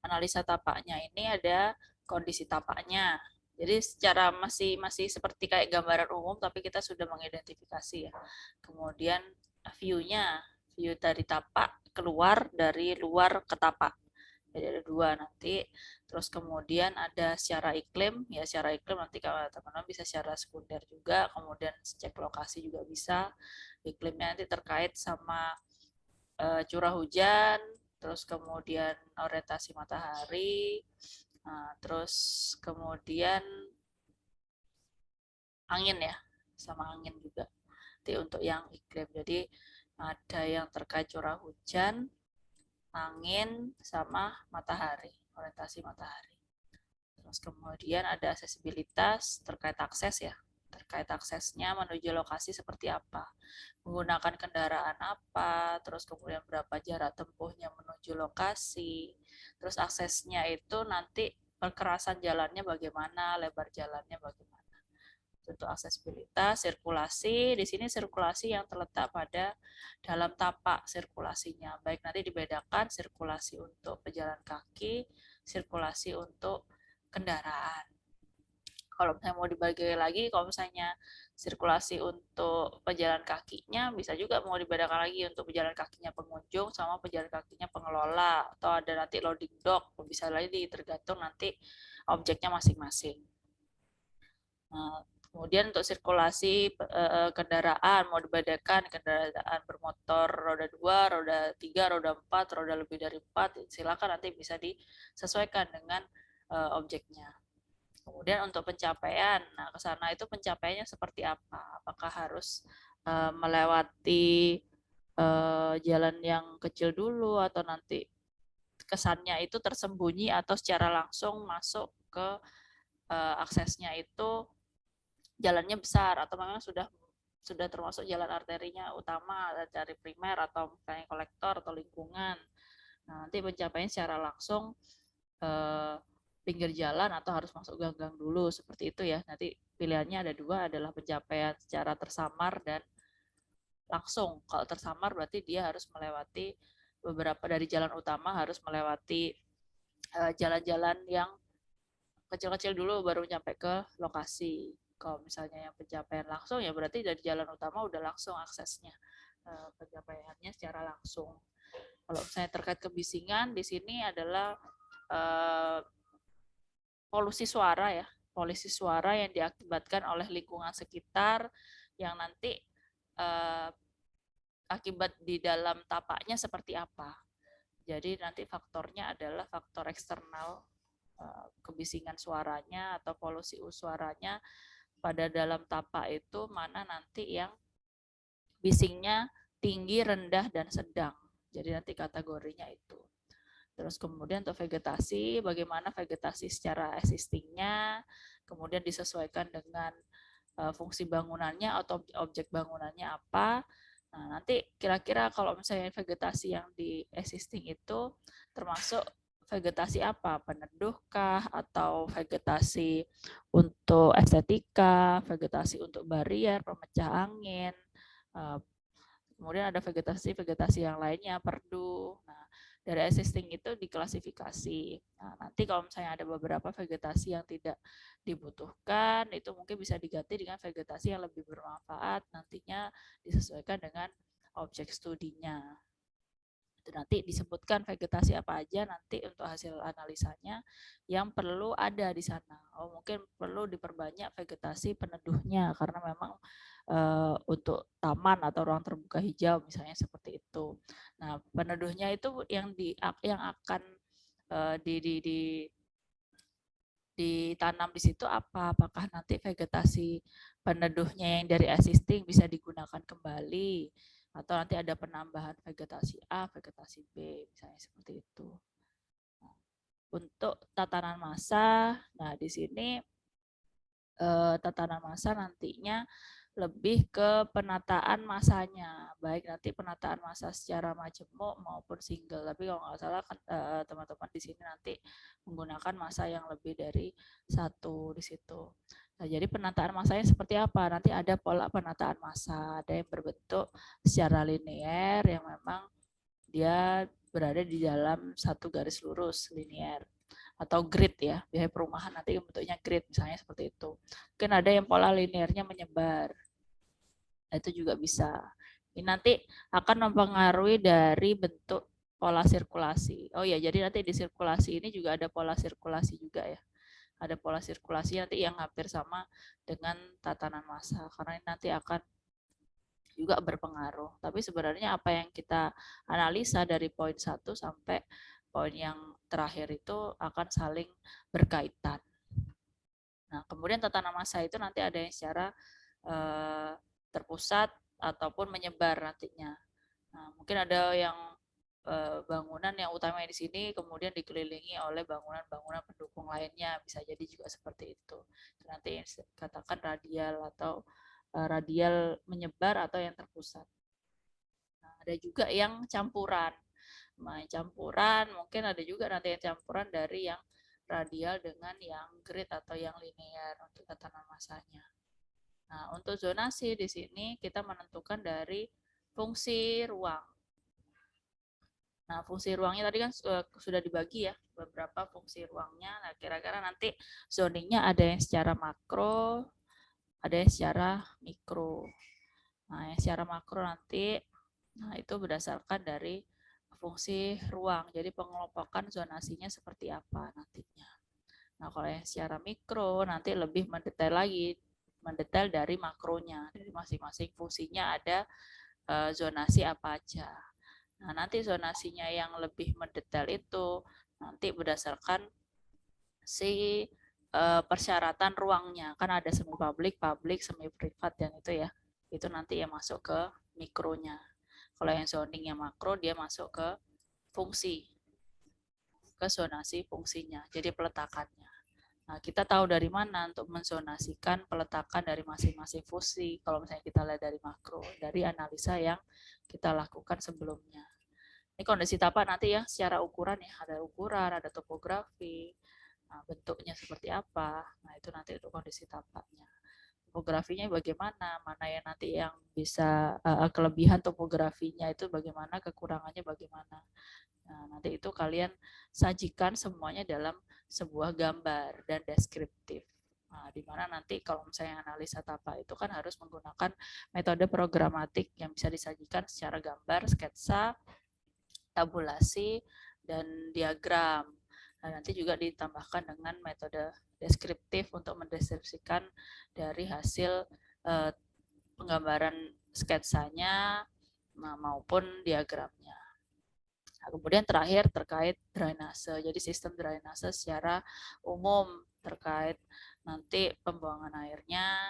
analisa tapaknya ini ada kondisi tapaknya. Jadi secara masih seperti kayak gambaran umum, tapi kita sudah mengidentifikasi ya. Kemudian view-nya, view dari tapak keluar dari luar ke tapak. Jadi ada dua nanti. Terus kemudian ada secara iklim, ya secara iklim nanti kalau teman-teman bisa secara sekunder juga. Kemudian cek lokasi juga bisa. Iklimnya nanti terkait sama curah hujan, terus kemudian orientasi matahari, terus kemudian angin ya, sama angin juga. Jadi untuk yang iklim, jadi ada yang terkait curah hujan, angin, sama matahari, orientasi matahari. Terus kemudian ada aksesibilitas terkait akses ya, terkait aksesnya menuju lokasi seperti apa, menggunakan kendaraan apa, terus kemudian berapa jarak tempuhnya menuju lokasi, terus aksesnya itu nanti perkerasan jalannya bagaimana, lebar jalannya bagaimana. Untuk aksesibilitas, sirkulasi, di sini sirkulasi yang terletak pada dalam tapak sirkulasinya. Baik nanti dibedakan sirkulasi untuk pejalan kaki, sirkulasi untuk kendaraan. Kalau misalnya mau dibagi lagi, kalau misalnya sirkulasi untuk pejalan kakinya bisa juga mau dibedakan lagi untuk pejalan kakinya pengunjung sama pejalan kakinya pengelola, atau ada nanti loading dock, bisa lagi tergantung nanti objeknya masing-masing. Nah, kemudian untuk sirkulasi kendaraan mau dibedakan kendaraan bermotor roda 2, roda 3, roda 4, roda lebih dari 4, silakan nanti bisa disesuaikan dengan objeknya. Kemudian untuk pencapaian, nah ke sana itu pencapaiannya seperti apa? Apakah harus melewati jalan yang kecil dulu, atau nanti kesannya itu tersembunyi, atau secara langsung masuk ke aksesnya itu jalannya besar, atau memang sudah termasuk jalan arterinya utama dari primer atau misalnya kolektor atau lingkungan. Nah, nanti pencapaian secara langsung pinggir jalan atau harus masuk gang-gang dulu, seperti itu ya. Nanti pilihannya ada dua, adalah pencapaian secara tersamar dan langsung. Kalau tersamar berarti dia harus melewati beberapa dari jalan utama, harus melewati jalan-jalan yang kecil-kecil dulu baru nyampe ke lokasi. Kalau misalnya yang pencapaian langsung ya berarti dari jalan utama udah langsung aksesnya, pencapaiannya secara langsung. Kalau misalnya terkait kebisingan, di sini adalah polusi suara ya, polusi suara yang diakibatkan oleh lingkungan sekitar, yang nanti akibat di dalam tapaknya seperti apa. Jadi nanti faktornya adalah faktor eksternal, kebisingan suaranya atau polusi suaranya pada dalam tapak itu mana nanti yang bisingnya tinggi, rendah, dan sedang. Jadi nanti kategorinya itu. Terus kemudian untuk vegetasi, bagaimana vegetasi secara existingnya, kemudian disesuaikan dengan fungsi bangunannya atau objek bangunannya apa. Nah, nanti kira-kira kalau misalnya vegetasi yang di existing itu termasuk vegetasi apa? Peneduhkah, atau vegetasi untuk estetika, vegetasi untuk barrier, pemecah angin, kemudian ada vegetasi yang lainnya, perdu. Nah, dari existing itu diklasifikasi. Nah, nanti kalau misalnya ada beberapa vegetasi yang tidak dibutuhkan, itu mungkin bisa diganti dengan vegetasi yang lebih bermanfaat, nantinya disesuaikan dengan objek studinya. Itu nanti disebutkan vegetasi apa aja nanti untuk hasil analisanya yang perlu ada di sana. Oh, mungkin perlu diperbanyak vegetasi peneduhnya karena memang untuk taman atau ruang terbuka hijau misalnya seperti itu. Nah, peneduhnya itu yang akan ditanam di situ apa? Apakah nanti vegetasi peneduhnya yang dari existing bisa digunakan kembali, atau nanti ada penambahan vegetasi A, vegetasi B, misalnya seperti itu. Nah, untuk tatanan massa, nah di sini tatanan massa nantinya lebih ke penataan masanya, baik nanti penataan massa secara majemuk maupun single. Tapi kalau nggak salah kan teman-teman di sini nanti menggunakan massa yang lebih dari satu di situ. Nah, jadi penataan massanya seperti apa? Nanti ada pola penataan massa, ada yang berbentuk secara linear yang memang dia berada di dalam satu garis lurus linear atau grid ya, biasanya perumahan nanti bentuknya grid misalnya seperti itu. Mungkin ada yang pola linearnya menyebar, itu juga bisa. Ini nanti akan mempengaruhi dari bentuk pola sirkulasi. Oh ya, jadi nanti di sirkulasi ini juga ada pola sirkulasi juga ya. Ada pola sirkulasi nanti yang hampir sama dengan tatanan massa, karena ini nanti akan juga berpengaruh. Tapi sebenarnya apa yang kita analisa dari poin 1 sampai poin yang terakhir itu akan saling berkaitan. Nah, kemudian tatanan massa itu nanti ada yang secara terpusat ataupun menyebar nantinya. Nah, mungkin ada yang bangunan yang utamanya di sini kemudian dikelilingi oleh bangunan-bangunan pendukung lainnya, bisa jadi juga seperti itu. Nanti katakan radial atau radial menyebar atau yang terpusat. Nah, ada juga yang campuran. Nah, campuran mungkin ada juga nanti yang campuran dari yang radial dengan yang grid atau yang linear untuk tatanan massanya. Nah, untuk zonasi di sini kita menentukan dari fungsi ruang. Nah, fungsi ruangnya tadi kan sudah dibagi ya, beberapa fungsi ruangnya. Nah, kira-kira nanti zoningnya ada yang secara makro, ada yang secara mikro. Nah, yang secara makro nanti, nah itu berdasarkan dari fungsi ruang. Jadi pengelompokan zonasinya seperti apa nantinya. Nah, kalau yang secara mikro nanti lebih mendetail lagi, mendetail dari makronya, dari masing-masing fungsinya ada zonasi apa aja. Nah, nanti zonasinya yang lebih mendetail itu nanti berdasarkan si persyaratan ruangnya. Kan ada semi publik, semi privat dan itu ya. Itu nanti yang masuk ke mikronya. Kalau yang zoning yang makro dia masuk ke fungsi. Ke zonasi fungsinya. Jadi peletakannya. Nah, kita tahu dari mana untuk menzonasikan peletakan dari masing-masing fungsi. Kalau misalnya kita lihat dari makro, dari analisa yang kita lakukan sebelumnya. Ini kondisi tapak nanti ya secara ukuran ya, ada ukuran, ada topografi, nah, bentuknya seperti apa. Nah, itu nanti untuk kondisi tapaknya. Topografinya bagaimana, mana yang nanti yang bisa kelebihan topografinya itu bagaimana, kekurangannya bagaimana. Nah, nanti itu kalian sajikan semuanya dalam sebuah gambar dan deskriptif. Nah, di mana nanti kalau misalnya analisa tapak itu kan harus menggunakan metode programatik yang bisa disajikan secara gambar, sketsa, tabulasi, dan diagram. Nah, nanti juga ditambahkan dengan metode deskriptif untuk mendeskripsikan dari hasil penggambaran sketsanya maupun diagramnya. Nah, kemudian terakhir terkait drainase. Jadi sistem drainase secara umum terkait nanti pembuangan airnya.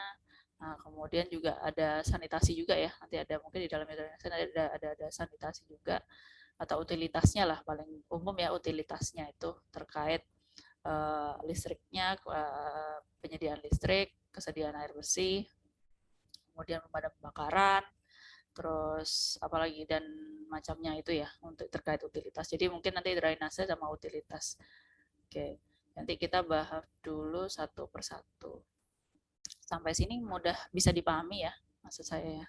Nah, kemudian juga ada sanitasi juga ya. Nanti ada mungkin di dalam drainase ada sanitasi juga atau utilitasnya lah paling umum ya, utilitasnya itu terkait listriknya, penyediaan listrik, kesediaan air bersih, kemudian pemadam kebakaran, terus apalagi dan macamnya itu ya untuk terkait utilitas. Jadi mungkin nanti drainase sama utilitas. Oke, nanti kita bahas dulu satu persatu. Sampai sini mudah bisa dipahami ya maksud saya ya.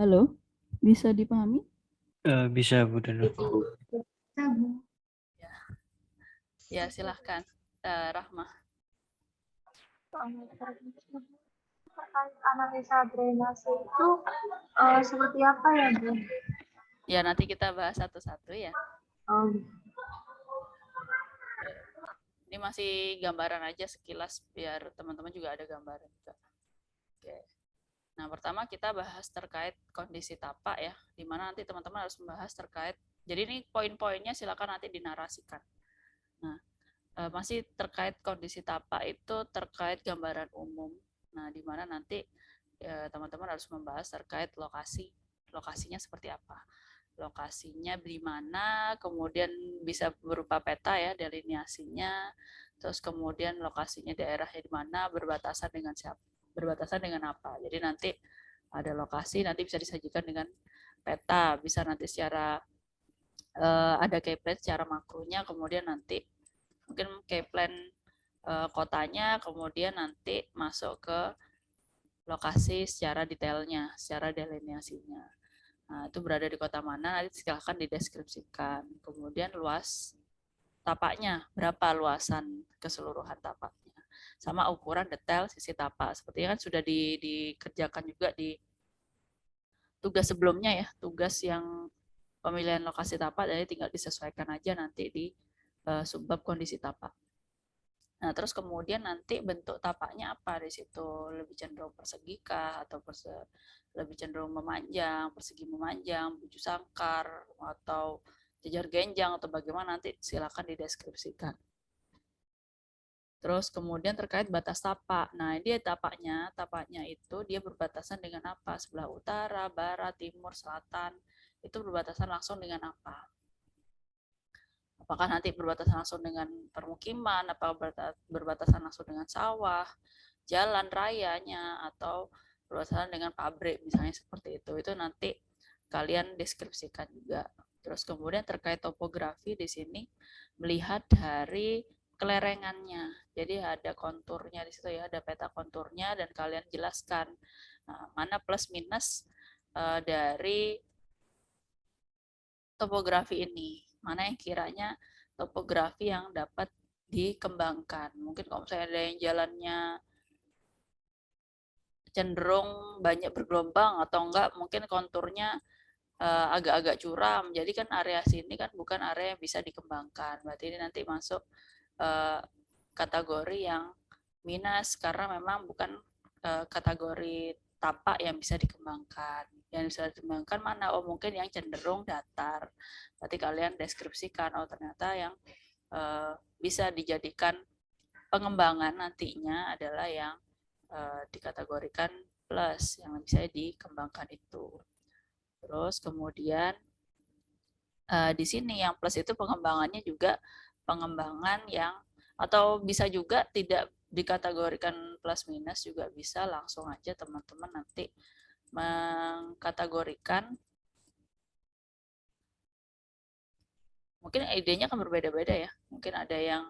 Halo, bisa dipahami? Bisa Bu Dana. Ya, ya silahkan Rahma. Terkait analisa drainase itu seperti apa ya, Bu? Ya, nanti kita bahas satu-satu ya. Ini masih gambaran aja sekilas biar teman-teman juga ada gambaran juga. Oke. Nah, pertama kita bahas terkait kondisi tapak ya, di mana nanti teman-teman harus membahas terkait. Jadi ini poin-poinnya silakan nanti dinarasikan. Nah, masih terkait kondisi tapak itu terkait gambaran umum. Nah, di mana nanti teman-teman harus membahas terkait lokasi. Lokasinya seperti apa? Lokasinya di mana, kemudian bisa berupa peta ya, delineasinya, terus kemudian lokasinya daerahnya di mana, berbatasan dengan siapa, berbatasan dengan apa. Jadi nanti ada lokasi, nanti bisa disajikan dengan peta, bisa nanti secara ada keyplan secara makronya, kemudian nanti mungkin keyplan kotanya, kemudian nanti masuk ke lokasi secara detailnya, secara delineasinya. Nah, itu berada di kota mana, nanti silahkan dideskripsikan. Kemudian luas tapaknya, berapa luasan keseluruhan tapaknya. Sama ukuran detail sisi tapak. Sepertinya kan sudah dikerjakan juga di tugas sebelumnya ya, tugas yang pemilihan lokasi tapak, jadi tinggal disesuaikan aja nanti di subbab kondisi tapak. Nah, terus kemudian nanti bentuk tapaknya apa di situ? Lebih cenderung persegi kah atau lebih cenderung memanjang, persegi memanjang, buju sangkar atau jejar genjang atau bagaimana, nanti silakan dideskripsikan. Terus kemudian terkait batas tapak. Nah, dia tapaknya itu dia berbatasan dengan apa? Sebelah utara, barat, timur, selatan. Itu berbatasan langsung dengan apa? Apakah nanti berbatasan langsung dengan permukiman, apa berbatasan langsung dengan sawah, jalan rayanya, atau berbatasan dengan pabrik misalnya seperti itu. Itu nanti kalian deskripsikan juga. Terus kemudian terkait topografi di sini melihat dari kelerengannya. Jadi ada konturnya di situ ya, ada peta konturnya dan kalian jelaskan mana plus minus dari topografi ini. Mana yang kiranya topografi yang dapat dikembangkan. Mungkin kalau misalnya ada yang jalannya cenderung banyak bergelombang atau enggak, mungkin konturnya agak-agak curam. Jadi kan area sini kan bukan area yang bisa dikembangkan. Berarti ini nanti masuk kategori yang minus karena memang bukan kategori tapak yang bisa dikembangkan. Yang bisa dikembangkan mana? Oh, mungkin yang cenderung datar. Berarti kalian deskripsikan, oh ternyata yang bisa dijadikan pengembangan nantinya adalah yang dikategorikan plus, yang bisa dikembangkan itu. Terus kemudian di sini yang plus itu pengembangannya juga pengembangan yang, atau bisa juga tidak dikategorikan plus minus, juga bisa langsung aja teman-teman nanti mengkategorikan. Mungkin idenya akan berbeda-beda ya. Mungkin ada yang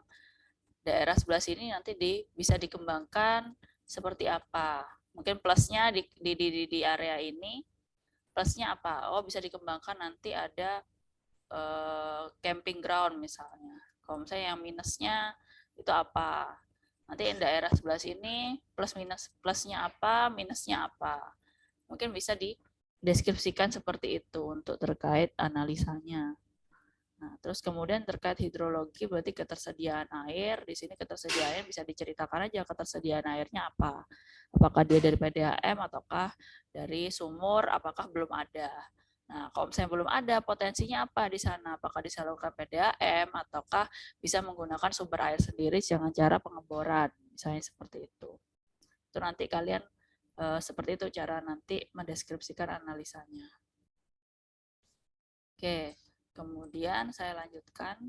daerah sebelah sini nanti bisa dikembangkan seperti apa. Mungkin plusnya di area ini, plusnya apa? Oh, bisa dikembangkan nanti ada camping ground misalnya. Kalau misalnya yang minusnya itu apa? Nanti yang daerah sebelah sini plusnya apa, minusnya apa. Mungkin bisa dideskripsikan seperti itu untuk terkait analisanya. Nah, terus kemudian terkait hidrologi berarti ketersediaan air. Di sini ketersediaan air bisa diceritakan aja ketersediaan airnya apa. Apakah dia dari PDAM ataukah dari sumur, apakah belum ada. Nah, kalau misalnya belum ada, potensinya apa di sana? Apakah disalurkan PDAM ataukah bisa menggunakan sumber air sendiri dengan cara pengeboran, misalnya seperti itu. Itu nanti kalian seperti itu cara nanti mendeskripsikan analisanya. Oke. Kemudian saya lanjutkan.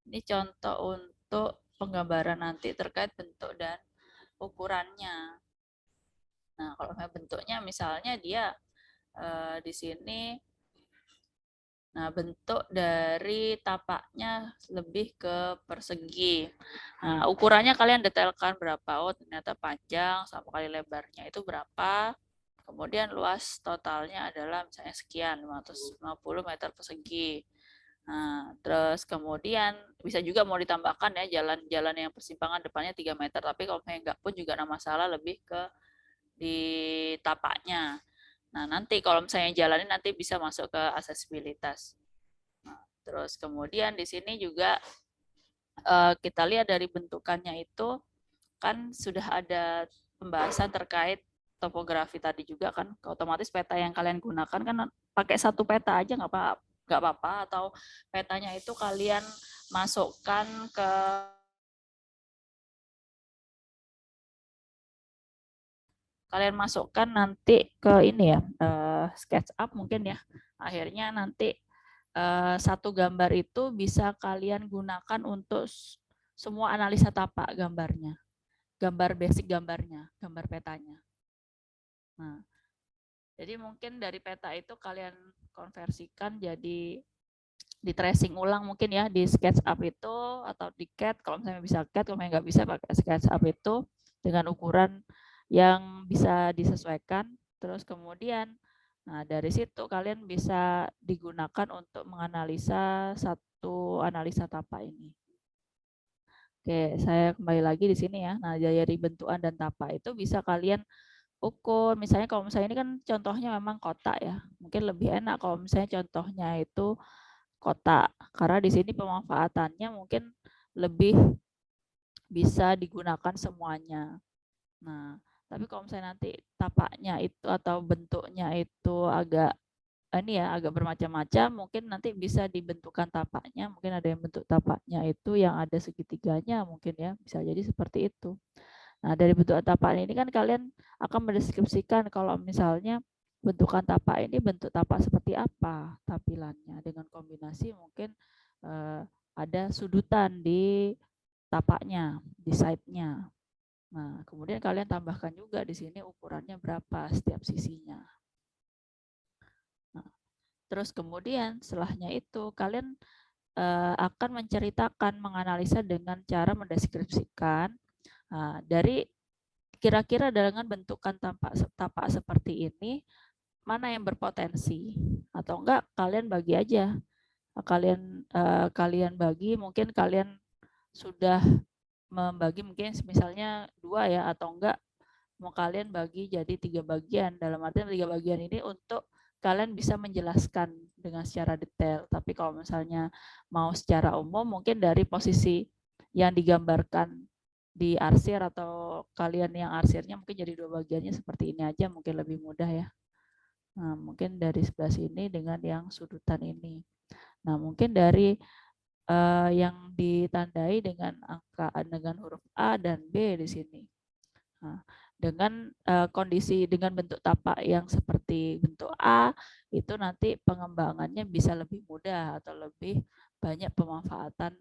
Ini contoh untuk penggambaran nanti terkait bentuk dan ukurannya. Nah, kalau bentuknya misalnya dia di sini, nah bentuk dari tapaknya lebih ke persegi. Nah, ukurannya kalian detailkan berapa? Oh, ternyata panjang sama kali lebarnya itu berapa? Kemudian luas totalnya adalah misalnya sekian, 550 meter persegi. Nah, terus kemudian bisa juga mau ditambahkan ya jalan-jalan yang persimpangan depannya 3 meter, tapi kalau enggak pun juga ada masalah, lebih ke di tapaknya. Nah, nanti kalau misalnya jalan ini nanti bisa masuk ke aksesibilitas. Nah, terus kemudian di sini juga kita lihat dari bentukannya itu kan sudah ada pembahasan terkait topografi tadi juga kan, otomatis peta yang kalian gunakan kan pakai satu peta aja nggak apa-apa, atau petanya itu kalian masukkan ke nanti ke ini ya, SketchUp mungkin ya, akhirnya nanti satu gambar itu bisa kalian gunakan untuk semua analisa tapak gambarnya, gambar basic gambarnya, gambar petanya. Nah, jadi mungkin dari peta itu kalian konversikan jadi di tracing ulang mungkin ya di SketchUp itu, atau di CAD kalau misalnya bisa CAD, kalau nggak bisa pakai SketchUp itu dengan ukuran yang bisa disesuaikan. Terus kemudian, nah dari situ kalian bisa digunakan untuk menganalisa satu analisa tapak ini. Oke, saya kembali lagi di sini ya. Nah, dari bentukan dan tapak itu bisa kalian ukur. Misalnya kalau misalnya ini kan contohnya memang kotak ya. Mungkin lebih enak kalau misalnya contohnya itu kotak. Karena di sini pemanfaatannya mungkin lebih bisa digunakan semuanya. Nah, tapi kalau misalnya nanti tapaknya itu atau bentuknya itu agak ini ya agak bermacam-macam, mungkin nanti bisa dibentukkan tapaknya, mungkin ada yang bentuk tapaknya itu yang ada segitiganya mungkin ya, bisa jadi seperti itu. Nah, dari bentuk tapak ini kan kalian akan mendeskripsikan kalau misalnya bentukan tapak ini bentuk tapak seperti apa tampilannya dengan kombinasi mungkin ada sudutan di tapaknya, di side-nya. Nah, kemudian kalian tambahkan juga di sini ukurannya berapa setiap sisinya. Nah, terus kemudian setelahnya itu kalian akan menceritakan, menganalisa dengan cara mendeskripsikan dari kira-kira dengan bentukan tapak seperti ini mana yang berpotensi atau enggak kalian bagi aja. Kalian bagi mungkin kalian sudah membagi mungkin misalnya 2 ya atau enggak mau kalian bagi jadi 3 bagian. Dalam artian 3 bagian ini untuk kalian bisa menjelaskan dengan secara detail. Tapi kalau misalnya mau secara umum mungkin dari posisi yang digambarkan di arsir atau kalian yang arsirnya mungkin jadi 2 bagiannya seperti ini aja mungkin lebih mudah ya. Nah, mungkin dari sebelah sini dengan yang sudutan ini. Nah, mungkin dari yang ditandai dengan huruf A dan B di sini. Nah, dengan kondisi dengan bentuk tapak yang seperti bentuk A itu nanti pengembangannya bisa lebih mudah atau lebih banyak pemanfaatan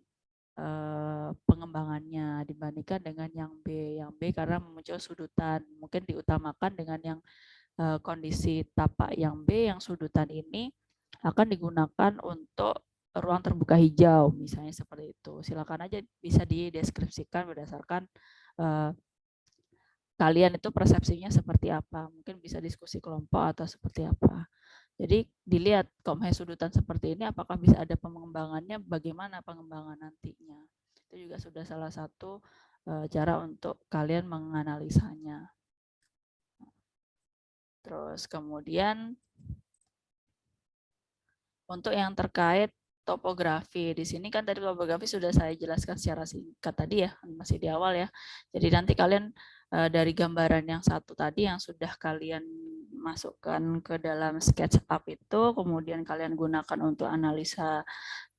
pengembangannya dibandingkan dengan yang B. Yang B karena muncul sudutan, mungkin diutamakan dengan yang kondisi tapak yang B yang sudutan ini akan digunakan untuk ruang terbuka hijau misalnya seperti itu. Silakan aja bisa dideskripsikan berdasarkan kalian itu persepsinya seperti apa. Mungkin bisa diskusi kelompok atau seperti apa. Jadi dilihat kalau sudutan seperti ini apakah bisa ada pengembangannya, bagaimana pengembangan nantinya. Itu juga sudah salah satu cara untuk kalian menganalisanya. Terus kemudian untuk yang terkait topografi, di sini kan tadi topografi sudah saya jelaskan secara singkat tadi ya, masih di awal ya. Jadi nanti kalian dari gambaran yang satu tadi yang sudah kalian masukkan ke dalam SketchUp itu, kemudian kalian gunakan untuk analisa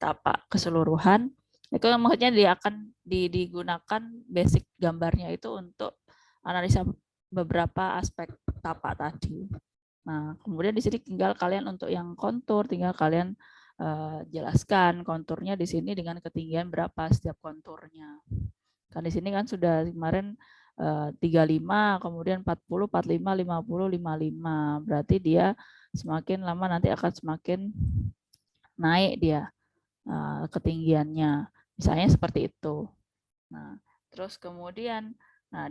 tapak keseluruhan, itu maksudnya dia akan digunakan basic gambarnya itu untuk analisa beberapa aspek tapak tadi. Nah, kemudian di sini tinggal kalian untuk yang kontur, tinggal kalian jelaskan konturnya di sini dengan ketinggian berapa setiap konturnya. Kan di sini kan sudah kemarin 35, kemudian 40, 45, 50, 55. Berarti dia semakin lama nanti akan semakin naik dia ketinggiannya. Misalnya seperti itu. Nah, terus kemudian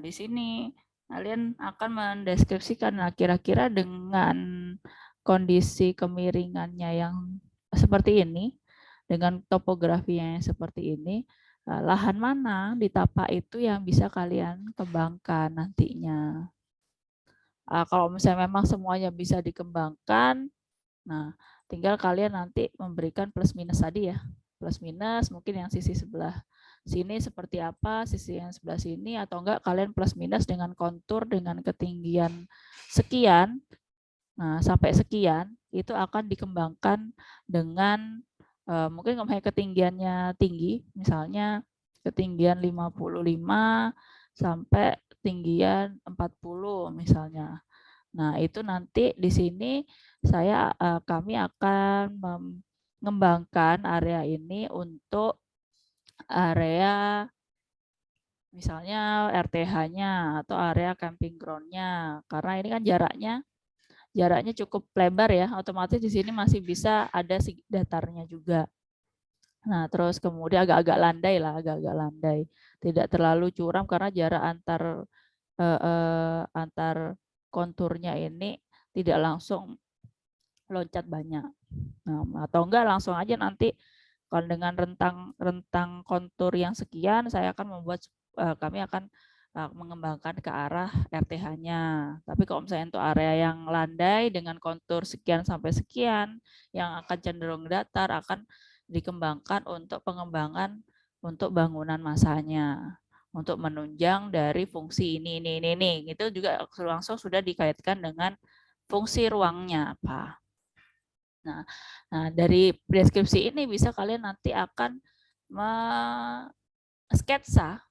di sini kalian akan mendeskripsikan kira-kira dengan kondisi kemiringannya yang seperti ini, dengan topografinya yang seperti ini, lahan mana di tapak itu yang bisa kalian kembangkan nantinya. Kalau misalnya memang semuanya bisa dikembangkan, nah tinggal kalian nanti memberikan plus minus tadi ya. Plus minus mungkin yang sisi sebelah sini seperti apa, sisi yang sebelah sini, atau enggak kalian plus minus dengan kontur dengan ketinggian sekian, nah sampai sekian, itu akan dikembangkan dengan mungkin kalau ketinggiannya tinggi, misalnya ketinggian 55 sampai ketinggian 40 misalnya. Nah, itu nanti di sini kami akan mengembangkan area ini untuk area misalnya RTH-nya atau area camping ground-nya. Karena ini kan jaraknya cukup lebar ya, otomatis di sini masih bisa ada datarnya juga. Nah, terus kemudian agak-agak landai lah, agak-agak landai. Tidak terlalu curam karena jarak antar antar konturnya ini tidak langsung loncat banyak. Nah, atau enggak langsung aja nanti kalau dengan rentang kontur yang sekian, saya akan kami akan mengembangkan ke arah RTH-nya. Tapi kalau misalnya untuk area yang landai dengan kontur sekian sampai sekian, yang akan cenderung datar akan dikembangkan untuk pengembangan untuk bangunan masanya, untuk menunjang dari fungsi ini. Itu juga langsung sudah dikaitkan dengan fungsi ruangnya apa. Nah, dari deskripsi ini bisa kalian nanti akan sketsa.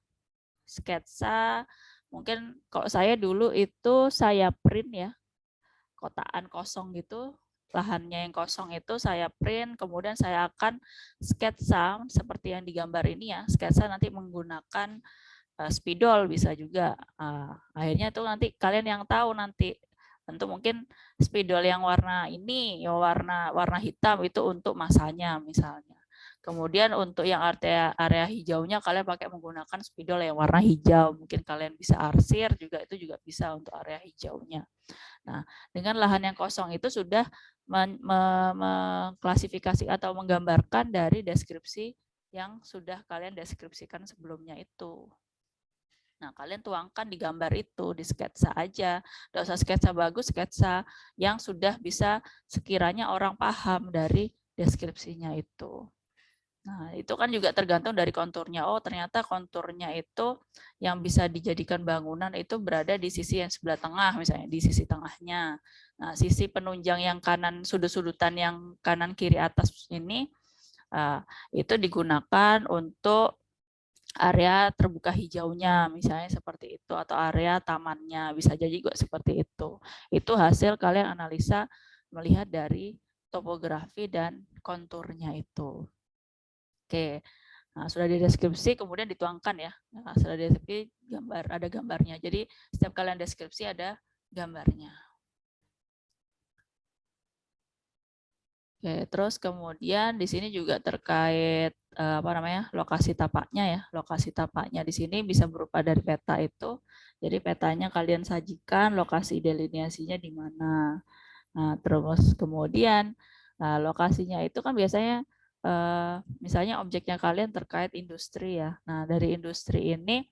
Mungkin kalau saya dulu itu saya print ya, kotaan kosong gitu, lahannya yang kosong itu saya print, kemudian saya akan sketsa seperti yang digambar ini ya, sketsa nanti menggunakan spidol bisa juga. Akhirnya itu nanti kalian yang tahu nanti. Tentu mungkin spidol yang warna ini, ya warna hitam itu untuk masanya misalnya. Kemudian untuk yang area hijaunya kalian pakai menggunakan spidol yang warna hijau. Mungkin kalian bisa arsir juga, itu juga bisa untuk area hijaunya. Nah, dengan lahan yang kosong itu sudah mengklasifikasi atau menggambarkan dari deskripsi yang sudah kalian deskripsikan sebelumnya itu. Nah, kalian tuangkan di gambar itu, di sketsa aja. Nggak usah sketsa bagus, sketsa yang sudah bisa sekiranya orang paham dari deskripsinya itu. Nah, itu kan juga tergantung dari konturnya. Oh, ternyata konturnya itu yang bisa dijadikan bangunan itu berada di sisi yang sebelah tengah, misalnya di sisi tengahnya. Nah, sisi penunjang yang kanan, sudut-sudutan yang kanan kiri atas ini, itu digunakan untuk area terbuka hijaunya, misalnya seperti itu, atau area tamannya, bisa jadi juga seperti itu. Itu hasil kalian analisa melihat dari topografi dan konturnya itu. Oke, nah, sudah dideskripsi, kemudian dituangkan ya. Nah, sudah dideskripsi, ada gambarnya. Jadi setiap kalian deskripsi ada gambarnya. Oke, terus kemudian di sini juga terkait lokasi tapaknya ya. Lokasi tapaknya di sini bisa berupa dari peta itu. Jadi petanya kalian sajikan, lokasi delineasinya di mana. Nah, terus kemudian lokasinya itu kan biasanya misalnya objeknya kalian terkait industri ya. Nah, dari industri ini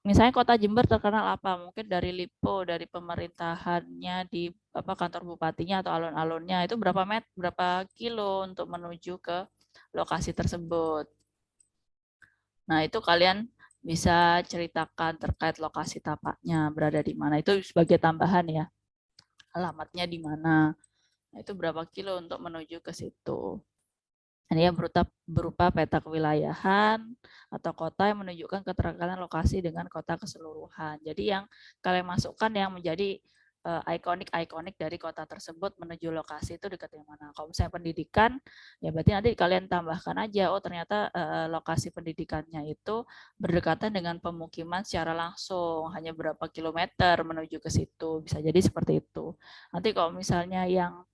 misalnya Kota Jember terkenal apa? Mungkin dari LIPO, dari pemerintahannya di kantor bupatinya atau alun-alunnya itu berapa kilo untuk menuju ke lokasi tersebut. Nah, itu kalian bisa ceritakan terkait lokasi tapaknya berada di mana. Itu sebagai tambahan ya. Alamatnya di mana. Nah, itu berapa kilo untuk menuju ke situ. Ini yang berupa peta kewilayahan atau kota yang menunjukkan keterkaitan lokasi dengan kota keseluruhan. Jadi yang kalian masukkan yang menjadi ikonik dari kota tersebut menuju lokasi itu dekat yang mana. Kalau misalnya pendidikan, ya berarti nanti kalian tambahkan aja, oh ternyata lokasi pendidikannya itu berdekatan dengan pemukiman secara langsung, hanya berapa kilometer menuju ke situ. Bisa jadi seperti itu. Nanti kalau misalnya yang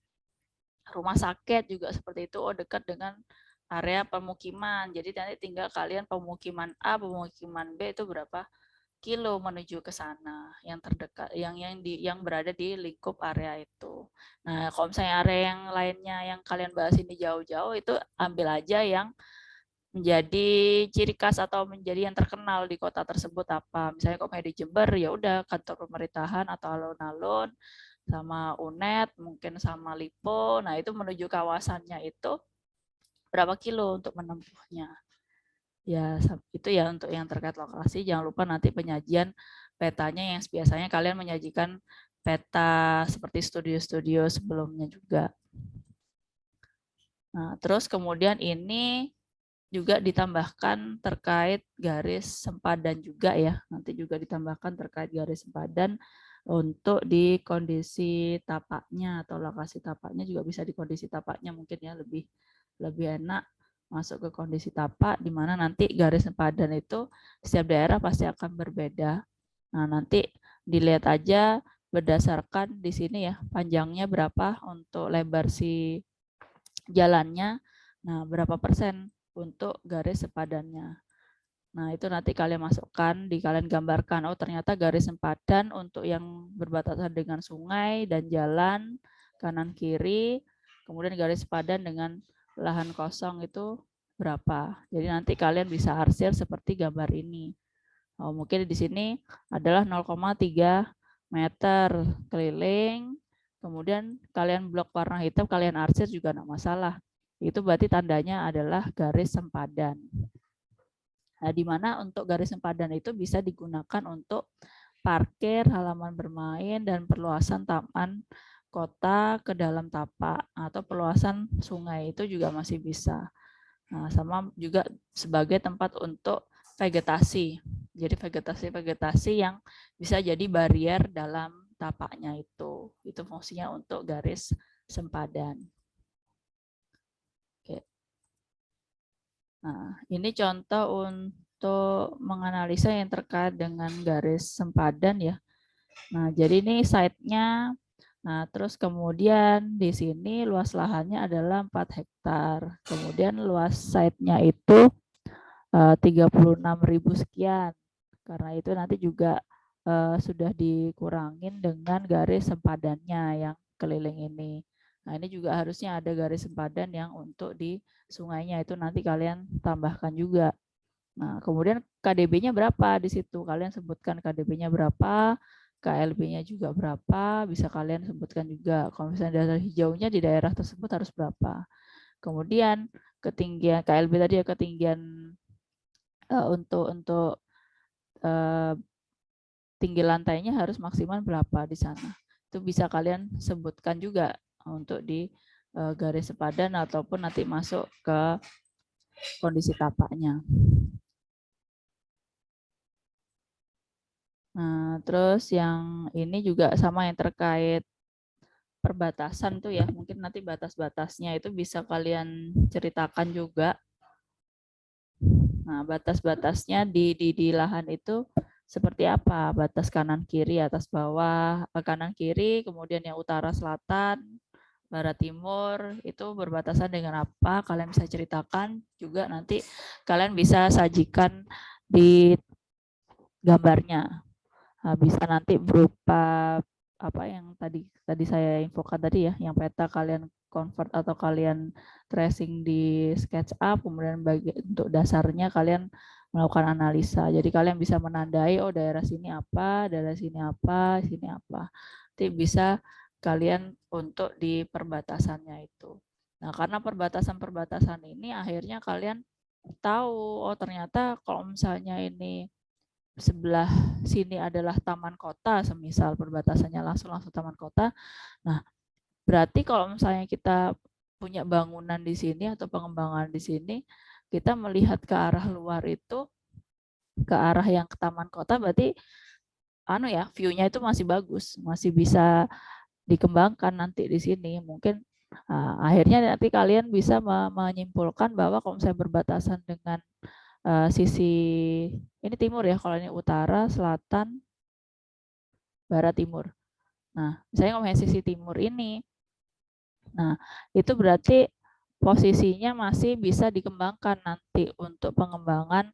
rumah sakit juga seperti itu, oh dekat dengan area pemukiman. Jadi nanti tinggal kalian pemukiman A, pemukiman B itu berapa kilo menuju ke sana yang terdekat, yang berada di lingkup area itu. Nah, kalau misalnya area yang lainnya yang kalian bahas ini jauh-jauh itu ambil aja yang menjadi ciri khas atau menjadi yang terkenal di kota tersebut apa. Misalnya kalau di Jember ya udah kantor pemerintahan atau alun-alun sama UNED, mungkin sama LIPO. Nah, itu menuju kawasannya itu berapa kilo untuk menempuhnya. Ya, itu ya untuk yang terkait lokasi. Jangan lupa nanti penyajian petanya yang biasanya kalian menyajikan peta seperti studio-studio sebelumnya juga. Nah, terus kemudian ini juga ditambahkan terkait garis sempadan juga ya. Nanti juga ditambahkan terkait garis sempadan untuk di kondisi tapaknya atau lokasi tapaknya juga bisa di kondisi tapaknya mungkin ya lebih enak masuk ke kondisi tapak di mana nanti garis sempadan itu setiap daerah pasti akan berbeda. Nah, nanti dilihat aja berdasarkan di sini ya panjangnya berapa untuk lebar si jalannya. Nah, berapa persen untuk garis sepadannya. Nah, itu nanti kalian masukkan, kalian gambarkan, oh ternyata garis sempadan untuk yang berbatasan dengan sungai dan jalan kanan kiri, kemudian garis sempadan dengan lahan kosong itu berapa. Jadi nanti kalian bisa arsir seperti gambar ini. Oh, mungkin di sini adalah 0,3 meter keliling, kemudian kalian blok warna hitam, kalian arsir juga enggak masalah. Itu berarti tandanya adalah garis sempadan. Nah, di mana untuk garis sempadan itu bisa digunakan untuk parkir, halaman bermain, dan perluasan taman kota ke dalam tapak atau perluasan sungai itu juga masih bisa. Nah, sama juga sebagai tempat untuk vegetasi. Jadi vegetasi yang bisa jadi barier dalam tapaknya itu. Itu fungsinya untuk garis sempadan. Oke. Nah, ini contoh untuk menganalisa yang terkait dengan garis sempadan ya. Nah, jadi ini site-nya. Nah, terus kemudian di sini luas lahannya adalah 4 hektar. Kemudian luas site-nya itu 36.000 sekian. Karena itu nanti juga sudah dikurangin dengan garis sempadannya yang keliling ini. Nah, ini juga harusnya ada garis sempadan yang untuk di sungainya itu nanti kalian tambahkan juga. Nah, kemudian KDB-nya berapa di situ? Kalian sebutkan KDB-nya berapa, KLB-nya juga berapa, bisa kalian sebutkan juga. Kalau misalnya daerah hijaunya di daerah tersebut harus berapa. Kemudian ketinggian KLB tadi ya, ketinggian untuk tinggi lantainya harus maksimal berapa di sana. Itu bisa kalian sebutkan juga untuk di garis sepadan ataupun nanti masuk ke kondisi tapaknya. Nah, terus yang ini juga sama yang terkait perbatasan tuh ya, mungkin nanti batas-batasnya itu bisa kalian ceritakan juga. Nah, batas-batasnya di lahan itu seperti apa? Batas kanan kiri, atas bawah, kanan kiri, kemudian yang utara selatan, barat timur, itu berbatasan dengan apa? Kalian bisa ceritakan juga nanti kalian bisa sajikan di gambarnya. Nah, bisa nanti berupa apa yang tadi saya infokan tadi ya, yang peta kalian convert atau kalian tracing di SketchUp, kemudian untuk dasarnya kalian melakukan analisa. Jadi kalian bisa menandai, oh daerah sini apa, daerah sini apa, sini apa. Nanti bisa kalian untuk di perbatasannya itu. Nah, karena perbatasan-perbatasan ini akhirnya kalian tahu, oh ternyata kalau misalnya ini sebelah sini adalah taman kota, semisal perbatasannya langsung taman kota. Nah, berarti kalau misalnya kita punya bangunan di sini atau pengembangan di sini, kita melihat ke arah luar itu, ke arah yang ke taman kota, berarti view-nya itu masih bagus, masih bisa dikembangkan nanti di sini. Mungkin akhirnya nanti kalian bisa menyimpulkan bahwa kalau misalnya berbatasan dengan sisi ini timur ya, kalau ini utara, selatan, barat, timur. Nah, misalnya ngomongin sisi timur ini, nah itu berarti posisinya masih bisa dikembangkan nanti untuk pengembangan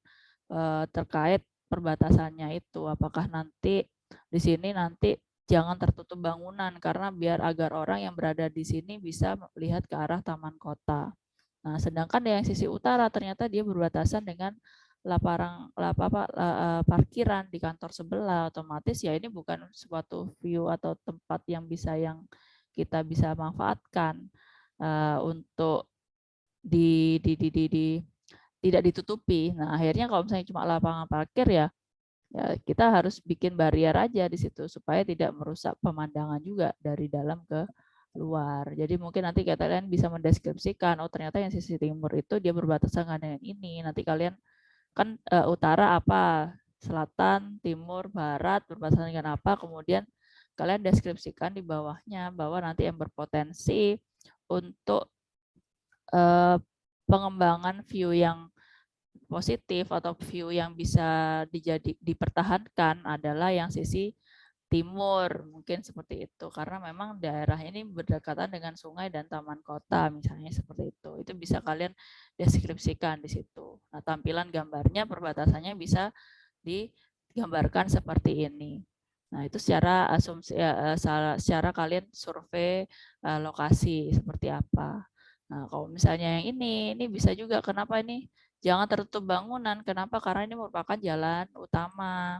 terkait perbatasannya itu. Apakah nanti di sini nanti jangan tertutup bangunan karena biar agar orang yang berada di sini bisa melihat ke arah taman kota. Nah, sedangkan yang sisi utara ternyata dia berbatasan dengan parkiran di kantor sebelah, otomatis ya ini bukan suatu view atau tempat yang kita bisa manfaatkan untuk tidak ditutupi. Nah, akhirnya kalau misalnya cuma lapangan parkir ya kita harus bikin barrier aja di situ supaya tidak merusak pemandangan juga dari dalam ke luar. Jadi mungkin nanti kalian bisa mendeskripsikan, oh ternyata yang sisi timur itu dia berbatasan dengan ini. Nanti kalian kan utara apa, selatan, timur, barat berbatasan dengan apa, kemudian kalian deskripsikan di bawahnya bahwa nanti yang berpotensi untuk pengembangan view yang positif atau view yang bisa dipertahankan adalah yang sisi timur, mungkin seperti itu. Karena memang daerah ini berdekatan dengan sungai dan taman kota, misalnya seperti itu. Itu bisa kalian deskripsikan di situ. Nah, tampilan gambarnya, perbatasannya bisa digambarkan seperti ini. Nah, itu secara asumsi, secara kalian survei lokasi seperti apa. Nah, kalau misalnya yang ini bisa juga. Kenapa ini? Jangan tertutup bangunan. Kenapa? Karena ini merupakan jalan utama.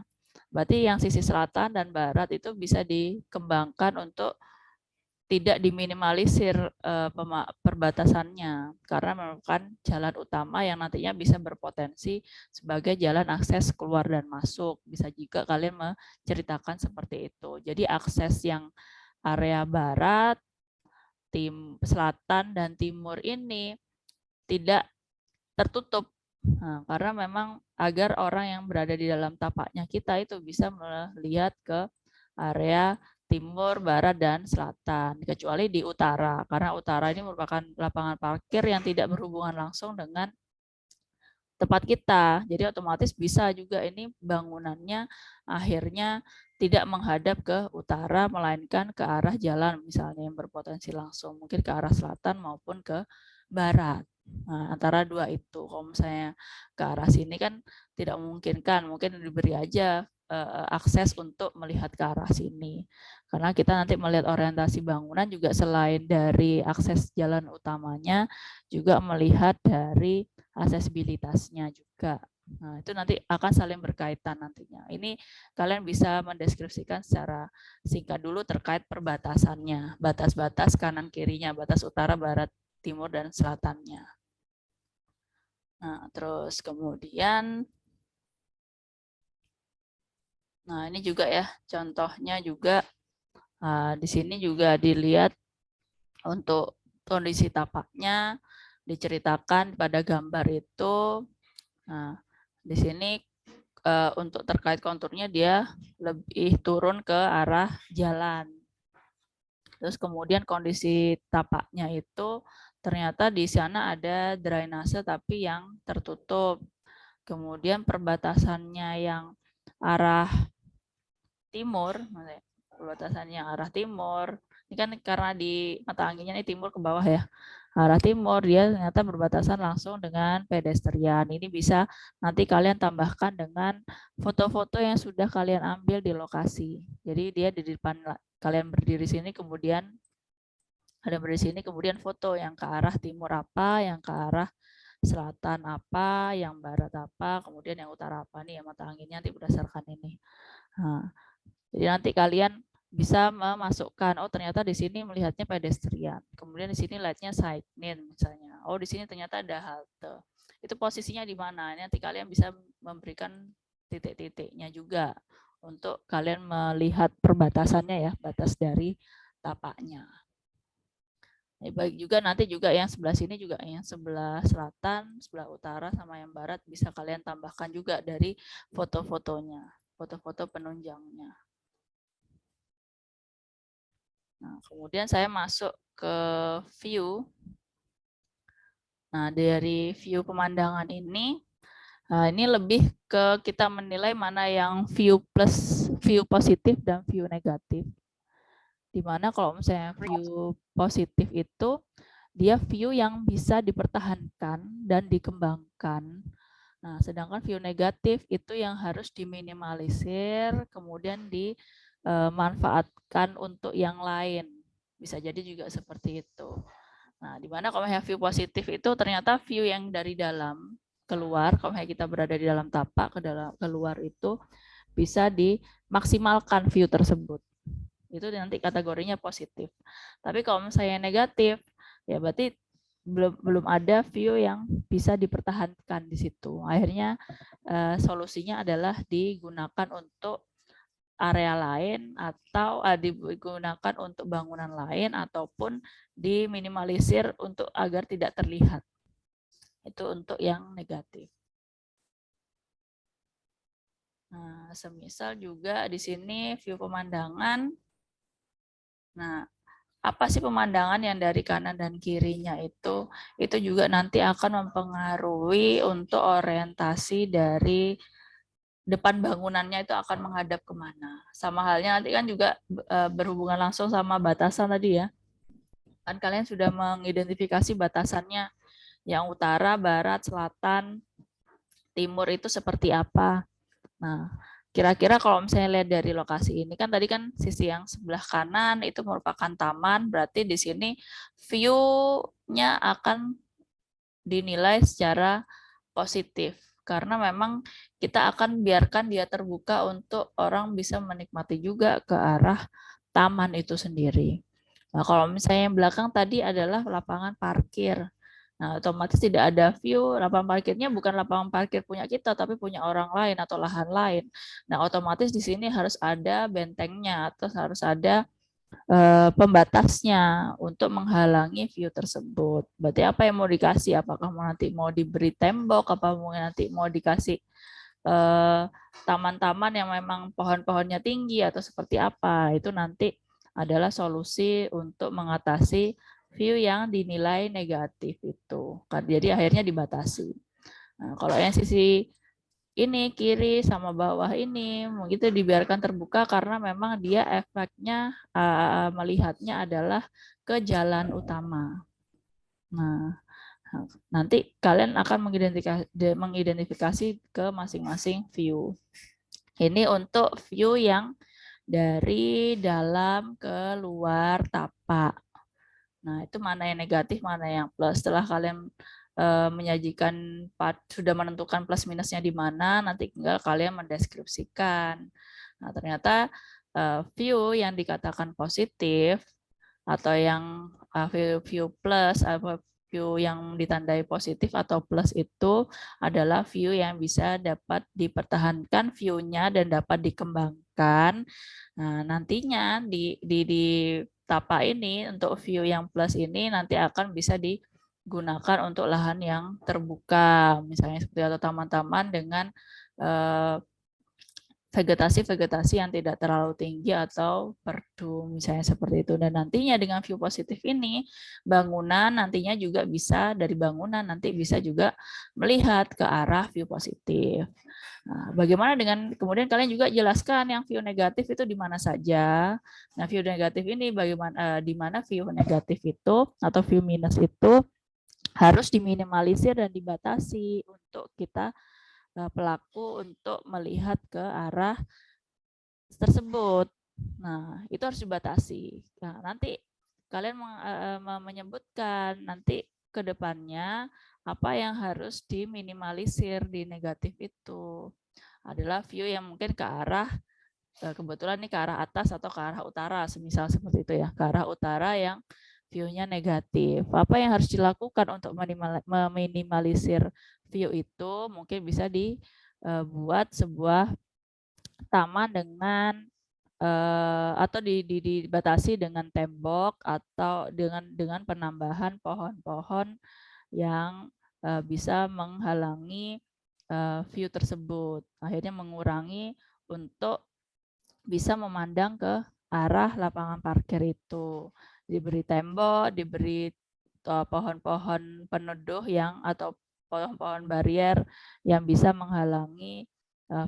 Berarti yang sisi selatan dan barat itu bisa dikembangkan untuk tidak diminimalisir perbatasannya karena merupakan jalan utama yang nantinya bisa berpotensi sebagai jalan akses keluar dan masuk. Bisa juga kalian menceritakan seperti itu. Jadi akses yang area barat, selatan dan timur ini tidak tertutup. Nah, karena memang agar orang yang berada di dalam tapaknya kita itu bisa melihat ke area timur, barat, dan selatan, kecuali di utara. Karena utara ini merupakan lapangan parkir yang tidak berhubungan langsung dengan tempat kita. Jadi otomatis bisa juga ini bangunannya akhirnya tidak menghadap ke utara, melainkan ke arah jalan misalnya yang berpotensi langsung, mungkin ke arah selatan maupun ke barat. Nah, antara dua itu. Kalau misalnya ke arah sini kan tidak memungkinkan, mungkin diberi aja akses untuk melihat ke arah sini. Karena kita nanti melihat orientasi bangunan juga selain dari akses jalan utamanya, juga melihat dari aksesibilitasnya juga. Nah, itu nanti akan saling berkaitan nantinya. Ini kalian bisa mendeskripsikan secara singkat dulu terkait perbatasannya, batas-batas kanan kirinya, batas utara, barat, timur, dan selatannya. Nah, terus kemudian, nah ini juga ya, contohnya juga di sini juga dilihat untuk kondisi tapaknya, diceritakan pada gambar itu. Nah, di sini untuk terkait konturnya dia lebih turun ke arah jalan. Terus kemudian kondisi tapaknya itu ternyata di sana ada drainase tapi yang tertutup. Kemudian perbatasannya yang arah timur, perbatasannya arah timur. Ini kan karena di mata anginnya ini timur ke bawah ya. Arah timur dia ternyata berbatasan langsung dengan pedestrian. Ini bisa nanti kalian tambahkan dengan foto-foto yang sudah kalian ambil di lokasi. Jadi dia di depan kalian berdiri sini, kemudian ada berdiri sini, kemudian foto yang ke arah timur apa, yang ke arah selatan apa, yang barat apa, kemudian yang utara apa nih ya mata anginnya nanti berdasarkan ini. Nah, jadi nanti kalian bisa memasukkan, oh ternyata di sini melihatnya pedestrian. Kemudian di sini lihatnya sign-in misalnya. Oh di sini ternyata ada halte. Itu posisinya di mana? Nanti kalian bisa memberikan titik-titiknya juga untuk kalian melihat perbatasannya ya, batas dari tapaknya. Baik juga nanti juga yang sebelah sini juga yang sebelah selatan, sebelah utara sama yang barat bisa kalian tambahkan juga dari foto-fotonya, foto-foto penunjangnya. Nah, kemudian saya masuk ke view. Nah, dari view pemandangan ini lebih ke kita menilai mana yang view plus, view positif dan view negatif. Dimana kalau misalnya view positif itu dia view yang bisa dipertahankan dan dikembangkan. Nah, sedangkan view negatif itu yang harus diminimalisir, kemudian dimanfaatkan untuk yang lain. Bisa jadi juga seperti itu. Nah, di mana kalau view positif itu ternyata view yang dari dalam keluar, kalau kita berada di dalam tapak keluar itu bisa dimaksimalkan view tersebut. Itu nanti kategorinya positif. Tapi kalau misalnya negatif, ya berarti belum ada view yang bisa dipertahankan di situ. Akhirnya solusinya adalah digunakan untuk area lain atau digunakan untuk bangunan lain ataupun diminimalisir untuk agar tidak terlihat. Itu untuk yang negatif. Nah, semisal juga di sini view pemandangan. Nah, apa sih pemandangan yang dari kanan dan kirinya itu juga nanti akan mempengaruhi untuk orientasi dari depan bangunannya itu akan menghadap kemana. Sama halnya nanti kan juga berhubungan langsung sama batasan tadi ya. Kan kalian sudah mengidentifikasi batasannya, yang utara, barat, selatan, timur itu seperti apa. Nah, kira-kira kalau misalnya lihat dari lokasi ini kan tadi kan sisi yang sebelah kanan itu merupakan taman, berarti di sini view-nya akan dinilai secara positif karena memang kita akan biarkan dia terbuka untuk orang bisa menikmati juga ke arah taman itu sendiri. Nah, kalau misalnya yang belakang tadi adalah lapangan parkir. Nah, otomatis tidak ada view, lapangan parkirnya bukan lapangan parkir punya kita, tapi punya orang lain atau lahan lain. Nah, otomatis di sini harus ada bentengnya, atau harus ada pembatasnya untuk menghalangi view tersebut. Berarti apa yang mau dikasih? Apakah nanti mau diberi tembok, apa nanti mau dikasih taman-taman yang memang pohon-pohonnya tinggi atau seperti apa? Itu nanti adalah solusi untuk mengatasi view yang dinilai negatif itu. Jadi akhirnya dibatasi. Nah, kalau yang sisi ini kiri sama bawah ini begitu dibiarkan terbuka karena memang dia efeknya melihatnya adalah ke jalan utama. Nah, nanti kalian akan mengidentifikasi ke masing-masing view. Ini untuk view yang dari dalam ke luar tapak. Nah, itu mana yang negatif, mana yang plus. Setelah kalian menyajikan sudah menentukan plus minusnya di mana, nanti tinggal kalian mendeskripsikan. Nah, ternyata view yang dikatakan positif atau yang view plus atau view yang ditandai positif atau plus itu adalah view yang bisa dapat dipertahankan view-nya dan dapat dikembangkan. Nah, nantinya di tapak ini untuk view yang plus ini nanti akan bisa digunakan untuk lahan yang terbuka, misalnya seperti atau taman-taman dengan vegetasi-vegetasi yang tidak terlalu tinggi atau perdu, misalnya seperti itu. Dan nantinya dengan view positif ini, bangunan nantinya juga bisa, dari bangunan nanti bisa juga melihat ke arah view positif. Nah, bagaimana dengan, kemudian kalian juga jelaskan yang view negatif itu di mana saja. Nah, view negatif ini bagaimana, di mana view negatif itu atau view minus itu harus diminimalisir dan dibatasi untuk kita pelaku untuk melihat ke arah tersebut. Nah, itu harus dibatasi. Nah, nanti kalian menyebutkan nanti ke depannya apa yang harus diminimalisir di negatif itu. Adalah view yang mungkin ke arah, kebetulan nih ke arah atas atau ke arah utara, semisal seperti itu ya, ke arah utara yang view-nya negatif. Apa yang harus dilakukan untuk meminimalisir view itu? Mungkin bisa dibuat sebuah taman dengan atau dibatasi dengan tembok atau dengan penambahan pohon-pohon yang bisa menghalangi view tersebut. Akhirnya mengurangi untuk bisa memandang ke arah lapangan parkir itu. Diberi tembok, diberi pohon-pohon peneduh yang atau pohon-pohon barrier yang bisa menghalangi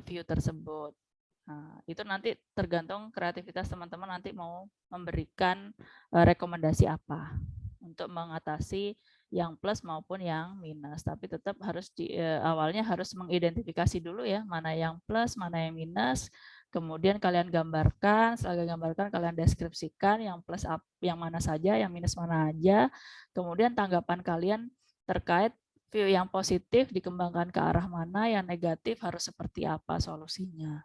view tersebut. Nah, itu nanti tergantung kreativitas teman-teman nanti mau memberikan rekomendasi apa untuk mengatasi yang plus maupun yang minus. Tapi tetap harus awalnya harus mengidentifikasi dulu ya, mana yang plus, mana yang minus. Kemudian kalian gambarkan, setelah gambarkan kalian deskripsikan yang plus yang mana saja, yang minus mana aja. Kemudian tanggapan kalian terkait view yang positif dikembangkan ke arah mana, yang negatif harus seperti apa solusinya.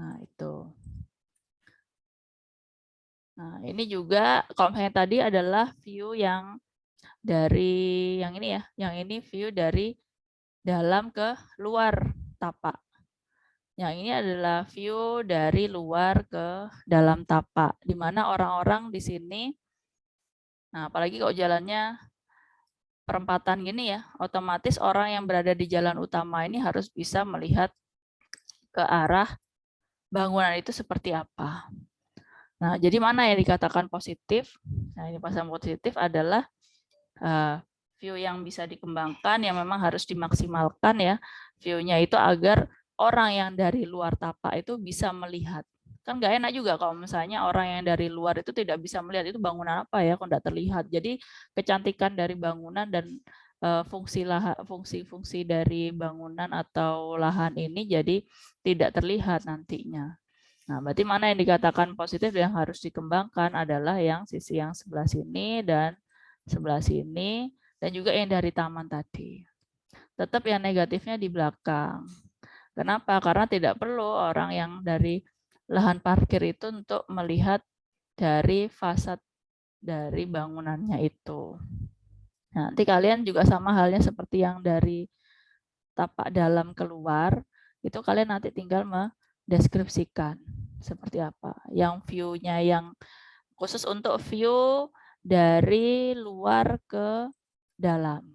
Nah, itu. Nah, ini juga kalau misalnya tadi adalah view yang dari yang ini ya, yang ini view dari dalam ke luar tapak. Yang ini adalah view dari luar ke dalam tapak, di mana orang-orang di sini, nah apalagi kalau jalannya perempatan gini ya, otomatis orang yang berada di jalan utama ini harus bisa melihat ke arah bangunan itu seperti apa. Nah, jadi mana yang dikatakan positif? Nah, ini pasang positif adalah view yang bisa dikembangkan, yang memang harus dimaksimalkan ya. View-nya itu agar orang yang dari luar tapak itu bisa melihat. Kan nggak enak juga kalau misalnya orang yang dari luar itu tidak bisa melihat itu bangunan apa ya, kalau tidak terlihat. Jadi kecantikan dari bangunan dan fungsi-fungsi dari bangunan atau lahan ini jadi tidak terlihat nantinya. Nah, berarti mana yang dikatakan positif yang harus dikembangkan adalah yang sisi yang sebelah sini dan sebelah sini, dan juga yang dari taman tadi. Tetap yang negatifnya di belakang. Kenapa? Karena tidak perlu orang yang dari lahan parkir itu untuk melihat dari fasad dari bangunannya itu. Nah, nanti kalian juga sama halnya seperti yang dari tapak dalam keluar, itu kalian nanti tinggal mendeskripsikan seperti apa. Yang view-nya yang khusus untuk view dari luar ke dalam.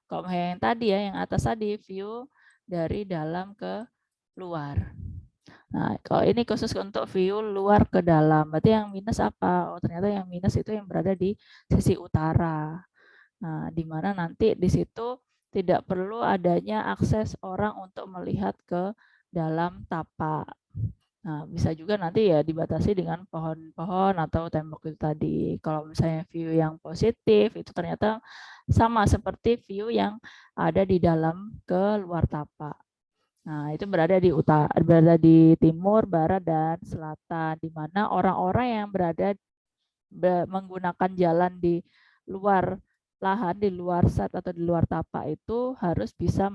Kalau yang tadi ya, yang atas tadi view dari dalam ke luar. Nah, kalau ini khusus untuk view luar ke dalam, berarti yang minus apa? Oh, ternyata yang minus itu yang berada di sisi utara. Nah, di mana nanti di situ tidak perlu adanya akses orang untuk melihat ke dalam tapak. Nah, bisa juga nanti ya dibatasi dengan pohon-pohon atau tembok itu tadi. Kalau misalnya view yang positif itu ternyata sama seperti view yang ada di dalam ke luar tapak. Nah, itu berada di utara, berada di timur, barat, dan selatan, di mana orang-orang yang berada menggunakan jalan di luar lahan, di luar set atau di luar tapak itu harus bisa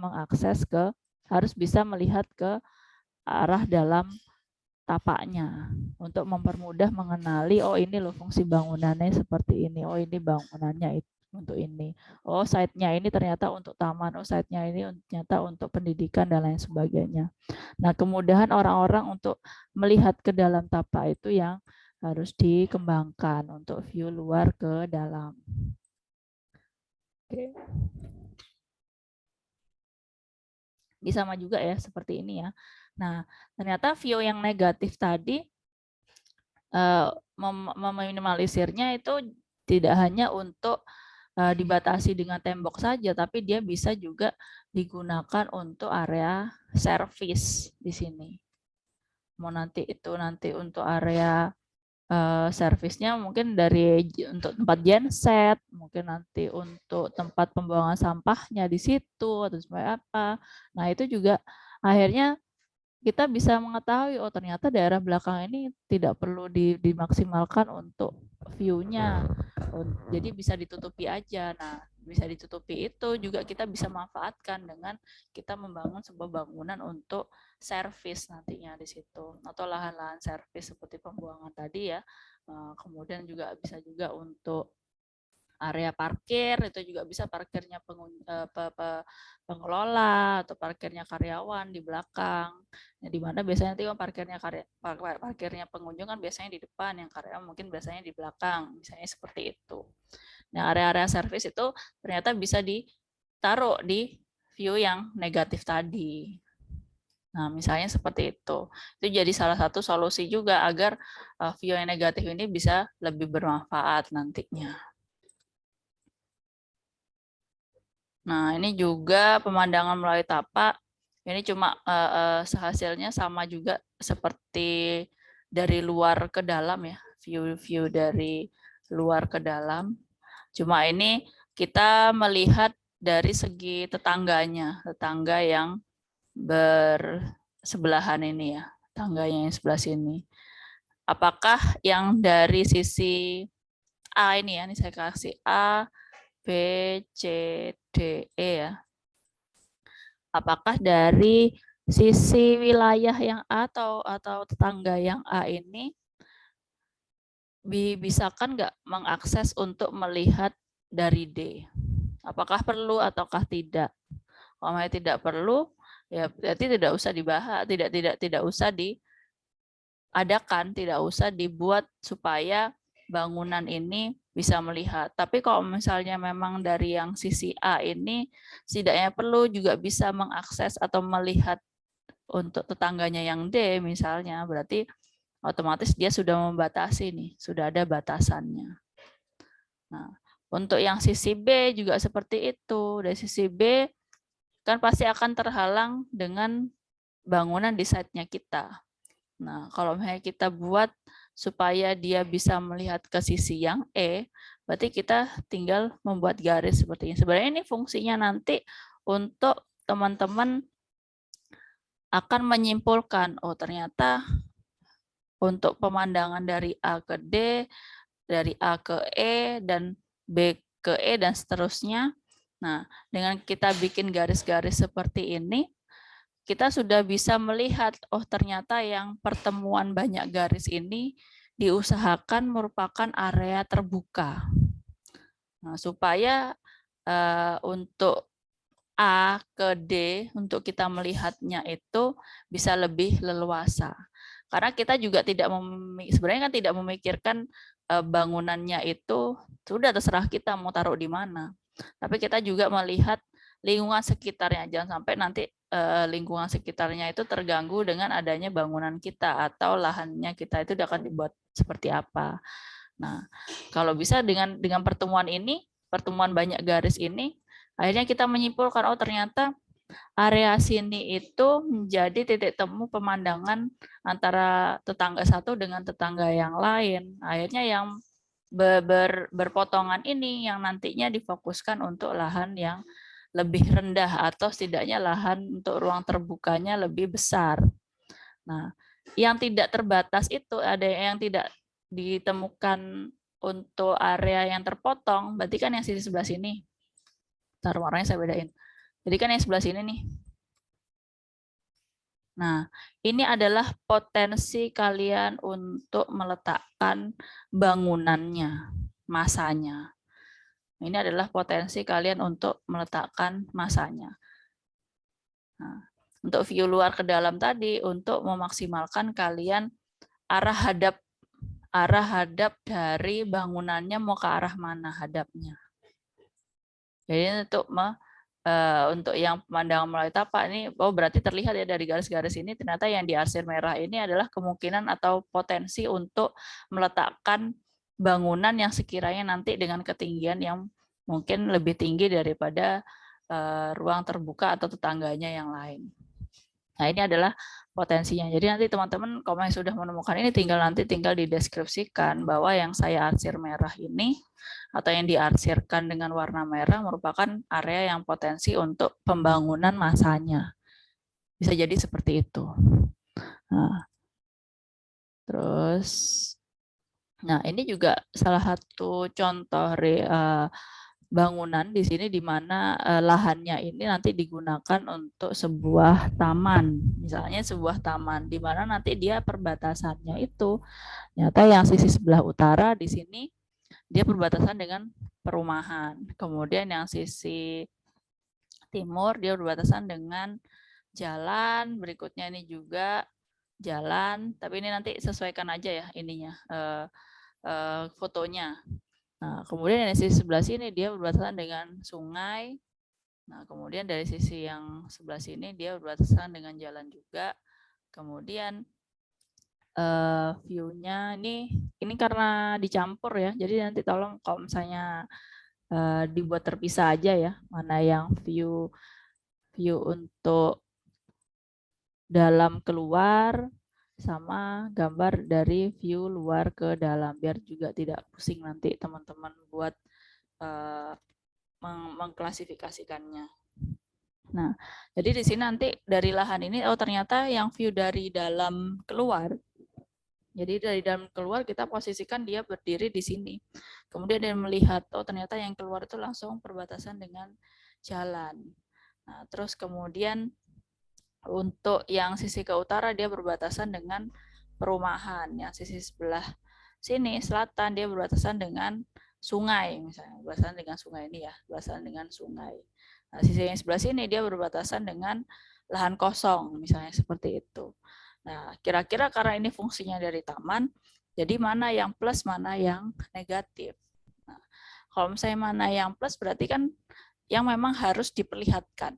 harus bisa melihat ke arah dalam tapaknya untuk mempermudah mengenali, oh ini loh fungsi bangunannya seperti ini, oh ini bangunannya itu untuk ini, oh site-nya ini ternyata untuk taman, oh site-nya ini ternyata untuk pendidikan dan lain sebagainya. Nah, kemudahan orang-orang untuk melihat ke dalam tapak itu yang harus dikembangkan untuk view luar ke dalam. Oke. Ini sama juga ya seperti ini ya. Nah, ternyata view yang negatif tadi meminimalisirnya itu tidak hanya untuk dibatasi dengan tembok saja, tapi dia bisa juga digunakan untuk area service di sini. Mau nanti untuk area servisnya mungkin dari untuk tempat genset, mungkin nanti untuk tempat pembuangan sampahnya di situ atau seperti apa. Nah, itu juga akhirnya kita bisa mengetahui, oh ternyata daerah belakang ini tidak perlu dimaksimalkan untuk view-nya. Oh, jadi bisa ditutupi aja. Nah, bisa ditutupi itu juga kita bisa manfaatkan dengan kita membangun sebuah bangunan untuk servis nantinya di situ. Atau lahan-lahan servis seperti pembuangan tadi ya. Kemudian juga bisa juga untuk area parkir, itu juga bisa parkirnya pengelola atau parkirnya karyawan di belakang. Nah, di mana biasanya nanti parkirnya pengunjung kan biasanya di depan, yang karyawan mungkin biasanya di belakang, misalnya seperti itu. Nah, area-area servis itu ternyata bisa ditaruh di view yang negatif tadi. Nah, misalnya seperti itu. Itu jadi salah satu solusi juga agar view yang negatif ini bisa lebih bermanfaat nantinya. Nah, ini juga pemandangan melalui tapak. Ini cuma hasilnya sama juga seperti dari luar ke dalam ya, view dari luar ke dalam. Cuma ini kita melihat dari segi tetangganya, tetangga yang bersebelahan ini ya, tetangganya yang sebelah sini. Apakah yang dari sisi A ini ya, ini saya kasih A, B, C, D, E ya. Apakah dari sisi wilayah yang A atau tetangga yang A ini bisakan nggak mengakses untuk melihat dari D? Apakah perlu ataukah tidak? Kalau tidak perlu, ya berarti tidak usah dibahas, tidak usah diadakan, tidak usah dibuat supaya bangunan ini bisa melihat. Tapi kalau misalnya memang dari yang sisi A ini setidaknya perlu juga bisa mengakses atau melihat untuk tetangganya yang D misalnya, berarti otomatis dia sudah membatasi nih, sudah ada batasannya. Nah, untuk yang sisi B juga seperti itu. Dari sisi B kan pasti akan terhalang dengan bangunan di site-nya kita. Nah, kalau misalnya kita buat supaya dia bisa melihat ke sisi yang E, berarti kita tinggal membuat garis seperti ini. Sebenarnya ini fungsinya nanti untuk teman-teman akan menyimpulkan, oh ternyata untuk pemandangan dari A ke D, dari A ke E, dan B ke E, dan seterusnya. Nah, dengan kita bikin garis-garis seperti ini, kita sudah bisa melihat, oh ternyata yang pertemuan banyak garis ini diusahakan merupakan area terbuka. Nah, supaya untuk A ke D, untuk kita melihatnya itu bisa lebih leluasa. Karena kita juga tidak sebenarnya kan tidak memikirkan bangunannya itu sudah terserah kita mau taruh di mana. Tapi kita juga melihat lingkungan sekitarnya, jangan sampai nanti lingkungan sekitarnya itu terganggu dengan adanya bangunan kita atau lahannya kita itu akan dibuat seperti apa. Nah, kalau bisa dengan pertemuan ini, pertemuan banyak garis ini, akhirnya kita menyimpulkan, oh ternyata area sini itu menjadi titik temu pemandangan antara tetangga satu dengan tetangga yang lain. Akhirnya yang berpotongan ini yang nantinya difokuskan untuk lahan yang lebih rendah atau setidaknya lahan untuk ruang terbukanya lebih besar. Nah, yang tidak terbatas itu ada yang tidak ditemukan untuk area yang terpotong, berarti kan yang sisi sebelah sini. Ntar warnanya saya bedain. Jadi kan yang sebelah sini nih. Nah, ini adalah potensi kalian untuk meletakkan bangunannya, masanya. Ini adalah potensi kalian untuk meletakkan masanya. Nah, untuk view luar ke dalam tadi, untuk memaksimalkan kalian arah hadap dari bangunannya mau ke arah mana hadapnya. Jadi untuk yang pemandangan melalui tapak ini, oh berarti terlihat ya dari garis-garis ini ternyata yang diarsir merah ini adalah kemungkinan atau potensi untuk meletakkan bangunan yang sekiranya nanti dengan ketinggian yang mungkin lebih tinggi daripada ruang terbuka atau tetangganya yang lain. Nah, ini adalah potensinya. Jadi nanti teman-teman kalau yang sudah menemukan ini tinggal dideskripsikan bahwa yang saya arsir merah ini atau yang diarsirkan dengan warna merah merupakan area yang potensi untuk pembangunan masanya. Bisa jadi seperti itu. Nah, terus, nah ini juga salah satu contoh bangunan di sini di mana lahannya ini nanti digunakan untuk sebuah taman. Misalnya sebuah taman di mana nanti dia perbatasannya itu ternyata yang sisi sebelah utara di sini dia perbatasan dengan perumahan. Kemudian yang sisi timur dia berbatasan dengan jalan, berikutnya ini juga jalan, tapi ini nanti sesuaikan aja ya ininya fotonya. Nah, kemudian dari sisi sebelah sini dia berbatasan dengan sungai. Nah, kemudian dari sisi yang sebelah sini dia berbatasan dengan jalan juga. Kemudian view-nya ini karena dicampur ya. Jadi nanti tolong kalau misalnya dibuat terpisah aja ya, mana yang view untuk dalam keluar sama gambar dari view luar ke dalam, biar juga tidak pusing nanti teman-teman buat mengklasifikasikannya. Nah, jadi di sini nanti dari lahan ini, oh ternyata yang view dari dalam keluar. Jadi dari dalam keluar kita posisikan dia berdiri di sini. Kemudian dia melihat, oh ternyata yang keluar itu langsung perbatasan dengan jalan. Nah, terus kemudian untuk yang sisi ke utara dia berbatasan dengan perumahan. Yang sisi sebelah sini selatan dia berbatasan dengan sungai, misalnya berbatasan dengan sungai ini ya, berbatasan dengan sungai. Nah, sisi yang sebelah sini dia berbatasan dengan lahan kosong, misalnya seperti itu. Nah, kira-kira karena ini fungsinya dari taman, jadi mana yang plus, mana yang negatif. Nah, kalau misalnya mana yang plus berarti kan yang memang harus diperlihatkan.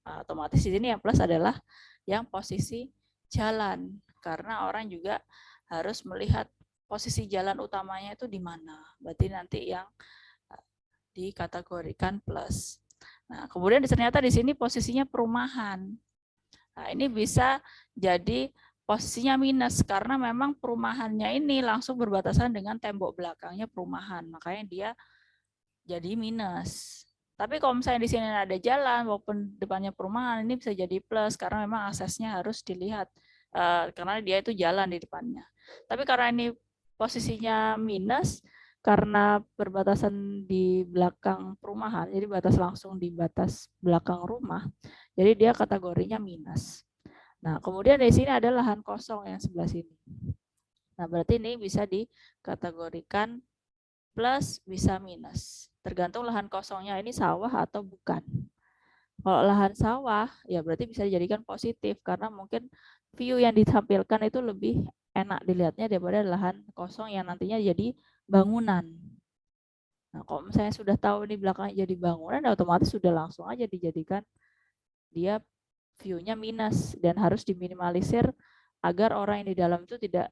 Nah, otomatis di sini yang plus adalah yang posisi jalan, karena orang juga harus melihat posisi jalan utamanya itu di mana. Berarti nanti yang dikategorikan plus. Nah, kemudian ternyata di sini posisinya perumahan. Nah, ini bisa jadi posisinya minus karena memang perumahannya ini langsung berbatasan dengan tembok belakangnya perumahan. Makanya dia jadi minus. Tapi kalau misalnya di sini ada jalan walaupun depannya perumahan, ini bisa jadi plus karena memang aksesnya harus dilihat karena dia itu jalan di depannya. Tapi karena ini posisinya minus karena berbatasan di belakang perumahan, jadi batas langsung di batas belakang rumah, jadi dia kategorinya minus. Nah, kemudian di sini ada lahan kosong yang sebelah sini. Nah, berarti ini bisa dikategorikan plus bisa minus. Tergantung lahan kosongnya ini sawah atau bukan. Kalau lahan sawah, ya berarti bisa dijadikan positif karena mungkin view yang ditampilkan itu lebih enak dilihatnya daripada lahan kosong yang nantinya jadi bangunan. Nah, kalau misalnya sudah tahu di belakangnya jadi bangunan, otomatis sudah langsung aja dijadikan dia view-nya minus dan harus diminimalisir agar orang yang di dalam itu tidak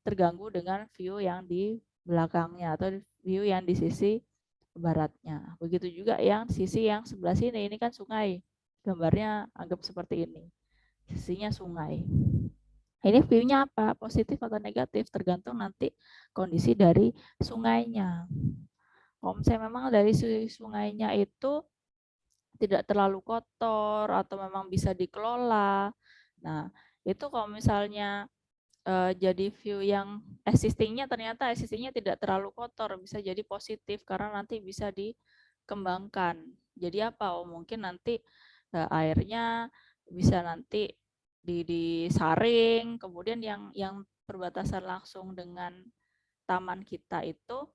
terganggu dengan view yang di belakangnya atau view yang di sisi baratnya. Begitu juga yang sisi yang sebelah sini, ini kan sungai. Gambarnya anggap seperti ini. Sisinya sungai. Ini view-nya apa? Positif atau negatif? Tergantung nanti kondisi dari sungainya. Kalau misalnya memang dari sungainya itu tidak terlalu kotor atau memang bisa dikelola. Nah, itu kalau misalnya jadi view yang existingnya ternyata existingnya tidak terlalu kotor, bisa jadi positif karena nanti bisa dikembangkan. Jadi apa? Oh, mungkin nanti airnya bisa nanti disaring, kemudian yang perbatasan langsung dengan taman kita itu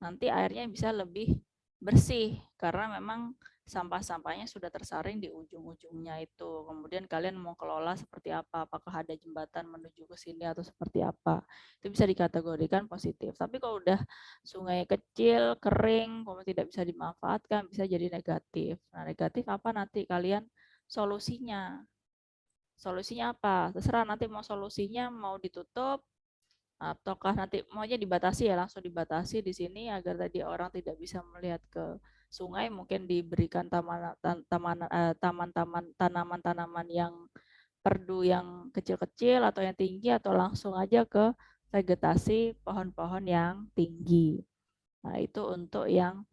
nanti airnya bisa lebih bersih karena memang sampah-sampahnya sudah tersaring di ujung-ujungnya itu. Kemudian kalian mau kelola seperti apa? Apakah ada jembatan menuju ke sini atau seperti apa? Itu bisa dikategorikan positif. Tapi kalau udah sungai kecil, kering, kalau tidak bisa dimanfaatkan, bisa jadi negatif. Nah, negatif apa nanti kalian solusinya? Solusinya apa? Terserah nanti mau solusinya mau ditutup ataukah nanti maunya dibatasi ya, langsung dibatasi di sini agar tadi orang tidak bisa melihat ke sungai, mungkin diberikan tanaman-tanaman yang perdu yang kecil-kecil atau yang tinggi atau langsung aja ke vegetasi pohon-pohon yang tinggi. Nah, itu untuk yang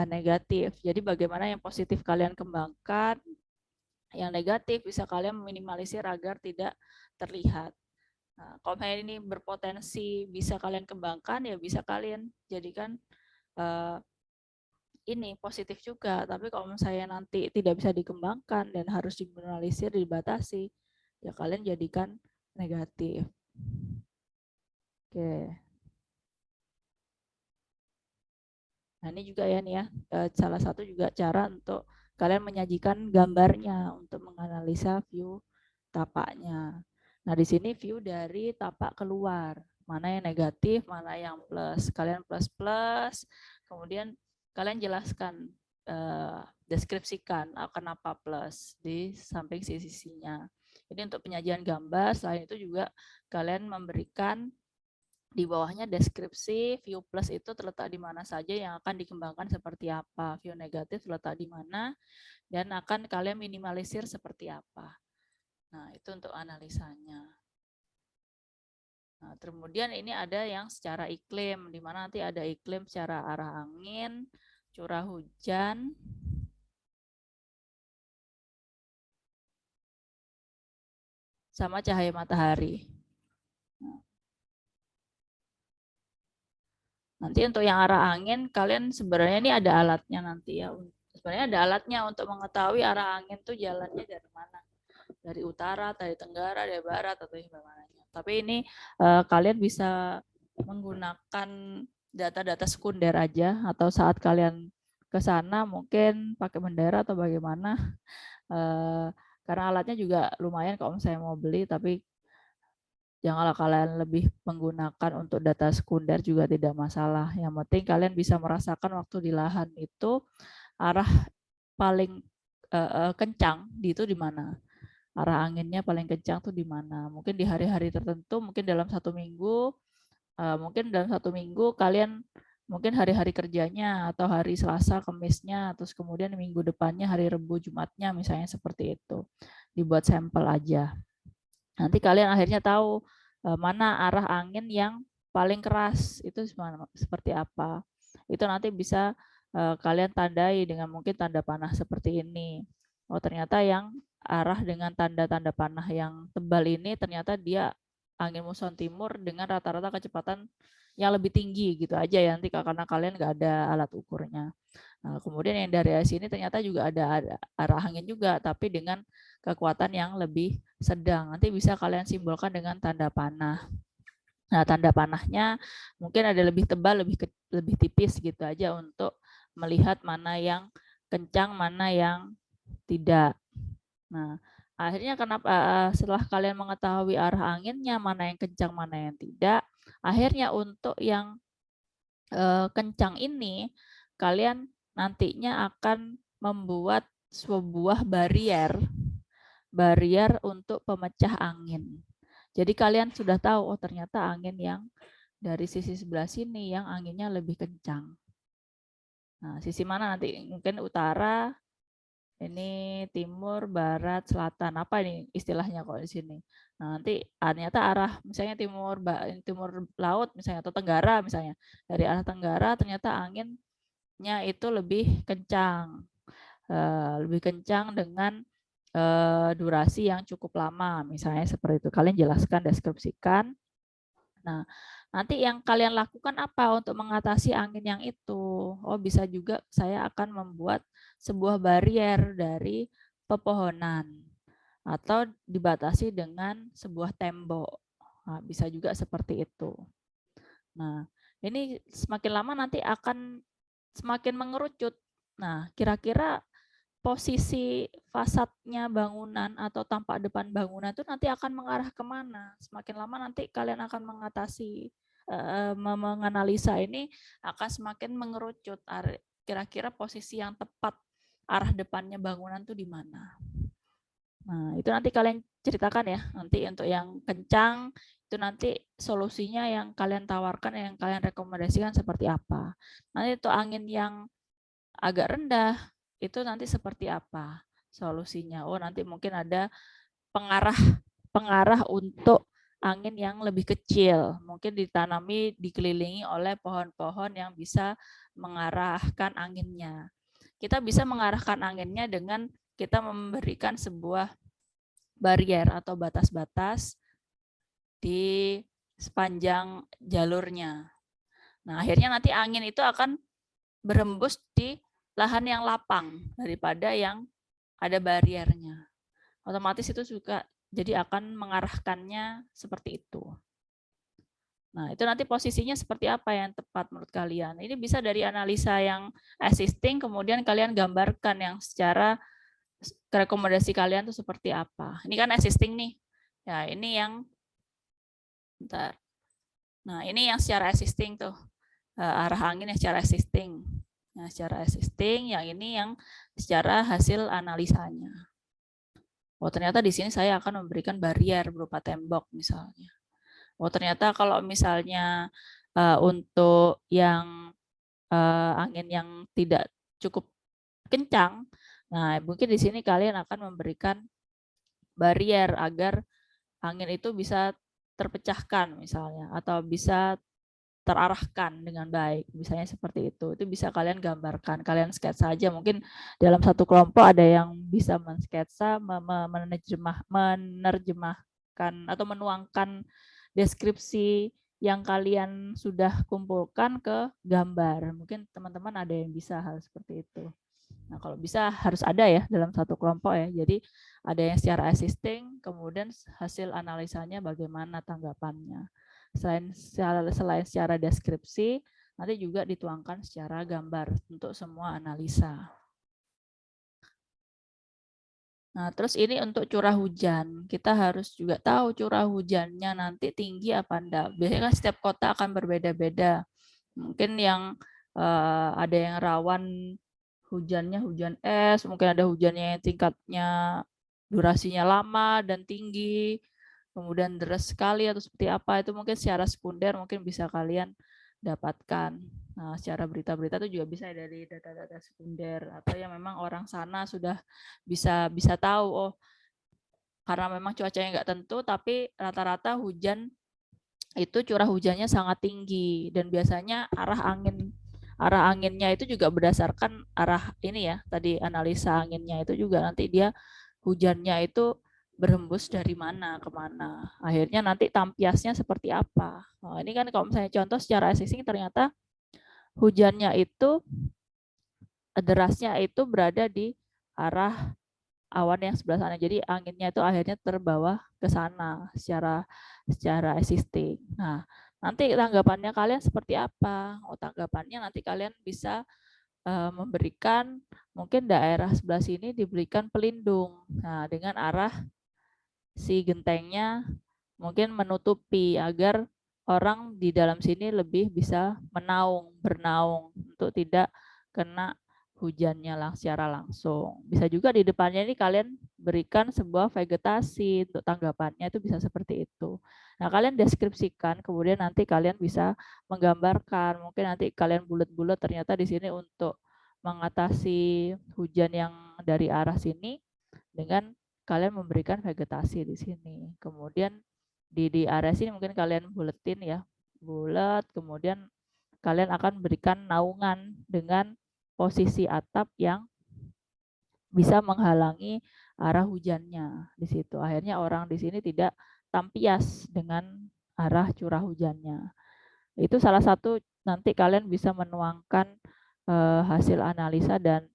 negatif. Jadi bagaimana yang positif kalian kembangkan, yang negatif bisa kalian minimalisir agar tidak terlihat. Nah, kalau ini berpotensi bisa kalian kembangkan, ya bisa kalian jadikan ini positif juga. Tapi kalau misalnya nanti tidak bisa dikembangkan dan harus diminimalisir, dibatasi, ya kalian jadikan negatif. Oke. Nah, ini juga ya nih ya, salah satu juga cara untuk kalian menyajikan gambarnya untuk menganalisa view tapaknya. Nah, di sini view dari tapak keluar. Mana yang negatif, mana yang plus. Kalian plus-plus, kemudian kalian jelaskan, deskripsikan kenapa plus di samping sisi-sisinya. Jadi untuk penyajian gambar, selain itu juga kalian memberikan di bawahnya deskripsi view plus itu terletak di mana saja, yang akan dikembangkan seperti apa, view negatif terletak di mana, dan akan kalian minimalisir seperti apa. Nah, itu untuk analisanya. Nah, kemudian ini ada yang secara iklim, di mana nanti ada iklim secara arah angin, curah hujan, sama cahaya matahari. Nanti untuk yang arah angin, kalian sebenarnya ini ada alatnya nanti ya. Sebenarnya ada alatnya untuk mengetahui arah angin tuh jalannya dari mana. Dari utara, dari tenggara, dari barat, atau bagaimana. Tapi ini kalian bisa menggunakan data-data sekunder aja, atau saat kalian ke sana mungkin pakai bendera atau bagaimana. Karena alatnya juga lumayan kalau misalnya mau beli, tapi janganlah kalian lebih menggunakan untuk data sekunder juga tidak masalah. Yang penting kalian bisa merasakan waktu di lahan itu arah paling kencang itu di mana. Arah anginnya paling kencang tuh di mana. Mungkin di hari-hari tertentu, mungkin dalam 1 minggu, kalian mungkin hari-hari kerjanya atau hari Selasa, Kamisnya, terus kemudian minggu depannya hari Rabu, Jumatnya misalnya seperti itu. dibuat sampel aja. Nanti kalian akhirnya tahu mana arah angin yang paling keras itu seperti apa. Itu nanti bisa kalian tandai dengan mungkin tanda panah seperti ini. Oh, ternyata yang arah dengan tanda-tanda panah yang tebal ini ternyata dia angin muson timur dengan rata-rata kecepatan yang lebih tinggi gitu aja ya, nanti karena kalian nggak ada alat ukurnya. Nah, kemudian yang dari sini ternyata juga ada arah angin juga, tapi dengan kekuatan yang lebih sedang. Nanti bisa kalian simbolkan dengan tanda panah. Nah, tanda panahnya mungkin ada lebih tebal, lebih tipis gitu aja untuk melihat mana yang kencang, mana yang tidak. Nah, akhirnya kenapa setelah kalian mengetahui arah anginnya, mana yang kencang, mana yang tidak, akhirnya untuk yang kencang ini kalian nantinya akan membuat sebuah barrier untuk pemecah angin. Jadi kalian sudah tahu, oh ternyata angin yang dari sisi sebelah sini yang anginnya lebih kencang. Nah, sisi mana nanti? Mungkin utara, ini timur, barat, selatan. Apa ini istilahnya kok di sini? Nah, nanti ternyata arah misalnya timur laut misalnya atau tenggara misalnya. Dari arah tenggara ternyata anginnya itu lebih kencang. Lebih kencang dengan durasi yang cukup lama, misalnya seperti itu. Kalian jelaskan, deskripsikan. Nah, nanti yang kalian lakukan apa untuk mengatasi angin yang itu? Oh, bisa juga saya akan membuat sebuah barrier dari pepohonan atau dibatasi dengan sebuah tembok. Nah, bisa juga seperti itu. Nah, ini semakin lama nanti akan semakin mengerucut. Nah, kira-kira posisi fasadnya bangunan atau tampak depan bangunan itu nanti akan mengarah kemana? Semakin lama nanti kalian akan mengatasi, menganalisa ini akan semakin mengerucut. Kira-kira posisi yang tepat arah depannya bangunan itu di mana? Nah, itu nanti kalian ceritakan ya. Nanti untuk yang kencang, itu nanti solusinya yang kalian tawarkan, yang kalian rekomendasikan seperti apa. Nanti itu angin yang agak rendah, itu nanti seperti apa solusinya. Oh, nanti mungkin ada pengarah untuk angin yang lebih kecil. Mungkin ditanami, dikelilingi oleh pohon-pohon yang bisa mengarahkan anginnya. Kita bisa mengarahkan anginnya dengan kita memberikan sebuah barrier atau batas-batas di sepanjang jalurnya. Nah, akhirnya nanti angin itu akan berhembus di lahan yang lapang daripada yang ada bariernya. Otomatis itu juga jadi akan mengarahkannya seperti itu. Nah, itu nanti posisinya seperti apa yang tepat menurut kalian. Ini bisa dari analisa yang existing, kemudian kalian gambarkan yang secara rekomendasi kalian itu seperti apa. Ini kan existing nih. Ya, ini yang bentar. Nah, ini yang secara existing tuh. Arah angin yang secara existing. Nah, secara existing, yang ini yang secara hasil analisanya. Oh, ternyata di sini saya akan memberikan barrier berupa tembok misalnya. Oh, ternyata kalau misalnya untuk yang angin yang tidak cukup kencang, nah mungkin di sini kalian akan memberikan barrier agar angin itu bisa terpecahkan misalnya, atau bisa terarahkan dengan baik, misalnya seperti itu. Itu bisa kalian gambarkan, kalian sketsa aja. Mungkin dalam satu kelompok ada yang bisa mensketsa, menerjemahkan atau menuangkan deskripsi yang kalian sudah kumpulkan ke gambar. Mungkin teman-teman ada yang bisa hal seperti itu. Nah, kalau bisa harus ada ya dalam satu kelompok ya. Jadi ada yang secara existing, kemudian hasil analisanya bagaimana tanggapannya. Selain secara deskripsi, nanti juga dituangkan secara gambar untuk semua analisa. Nah, terus ini untuk curah hujan. Kita harus juga tahu curah hujannya nanti tinggi apa enggak. Biasanya kan setiap kota akan berbeda-beda. Mungkin yang ada yang rawan hujannya hujan es, mungkin ada hujannya yang tingkatnya durasinya lama dan tinggi, kemudian deras sekali atau seperti apa, itu mungkin secara sekunder mungkin bisa kalian dapatkan. Nah, secara berita-berita itu juga bisa dari data-data sekunder atau yang memang orang sana sudah bisa tahu, oh karena memang cuacanya nggak tentu, tapi rata-rata hujan itu curah hujannya sangat tinggi dan biasanya arah anginnya itu juga berdasarkan arah ini ya, tadi analisa anginnya itu juga nanti dia hujannya itu berhembus dari mana ke mana. Akhirnya nanti tampiasnya seperti apa. Nah, ini kan kalau misalnya contoh secara existing ternyata hujannya itu derasnya itu berada di arah awan yang sebelah sana. Jadi anginnya itu akhirnya terbawa ke sana secara existing. Nah, nanti tanggapannya kalian seperti apa? Oh, tanggapannya nanti kalian bisa memberikan mungkin daerah sebelah sini diberikan pelindung. Nah, dengan arah si gentengnya mungkin menutupi agar orang di dalam sini lebih bisa bernaung untuk tidak kena hujannya secara langsung. Bisa juga di depannya ini kalian berikan sebuah vegetasi untuk tanggapannya itu bisa seperti itu. Nah, kalian deskripsikan, kemudian nanti kalian bisa menggambarkan. Mungkin nanti kalian bulat-bulat ternyata di sini untuk mengatasi hujan yang dari arah sini dengan kalian memberikan vegetasi di sini. Kemudian di area sini mungkin kalian buletin ya, bulat, kemudian kalian akan berikan naungan dengan posisi atap yang bisa menghalangi arah hujannya di situ. Akhirnya orang di sini tidak tampias dengan arah curah hujannya. Itu salah satu nanti kalian bisa menuangkan hasil analisa dan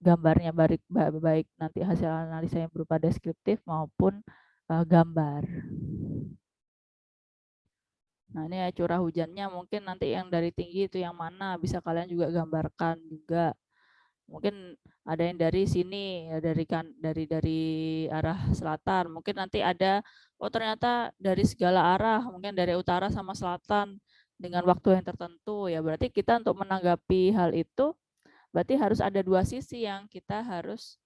gambarnya baik nanti hasil analisa yang berupa deskriptif maupun gambar. Nah, ini ya curah hujannya mungkin nanti yang dari tinggi itu yang mana bisa kalian juga gambarkan juga. Mungkin ada yang dari sini ya dari arah selatan. Mungkin nanti ada ternyata dari segala arah, mungkin dari utara sama selatan dengan waktu yang tertentu ya. Berarti kita untuk menanggapi hal itu berarti harus ada dua sisi yang kita harus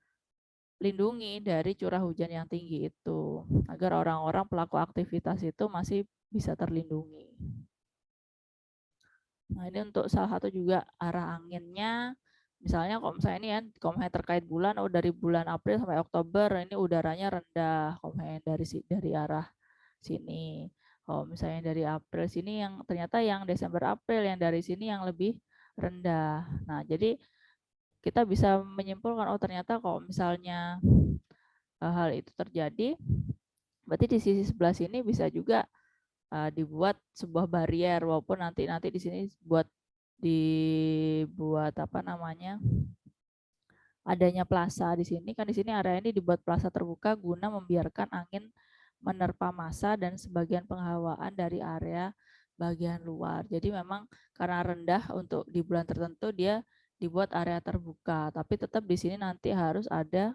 lindungi dari curah hujan yang tinggi itu agar orang-orang pelaku aktivitas itu masih bisa terlindungi. Nah, ini untuk salah satu juga arah anginnya. Misalnya kalau misalnya ini ya, kalau misalnya terkait bulan, dari bulan April sampai Oktober ini udaranya rendah. Kalau misalnya dari arah sini. Kalau misalnya dari April sini yang ternyata yang Desember April yang dari sini yang lebih rendah. Nah, jadi kita bisa menyimpulkan ternyata kalau misalnya hal itu terjadi, berarti di sisi sebelah sini bisa juga dibuat sebuah barrier walaupun nanti di sini dibuat apa namanya adanya plaza di sini kan di sini area ini dibuat plaza terbuka guna membiarkan angin menerpa massa dan sebagian penghawaan dari area bagian luar. Jadi memang karena rendah untuk di bulan tertentu dia dibuat area terbuka, tapi tetap di sini nanti harus ada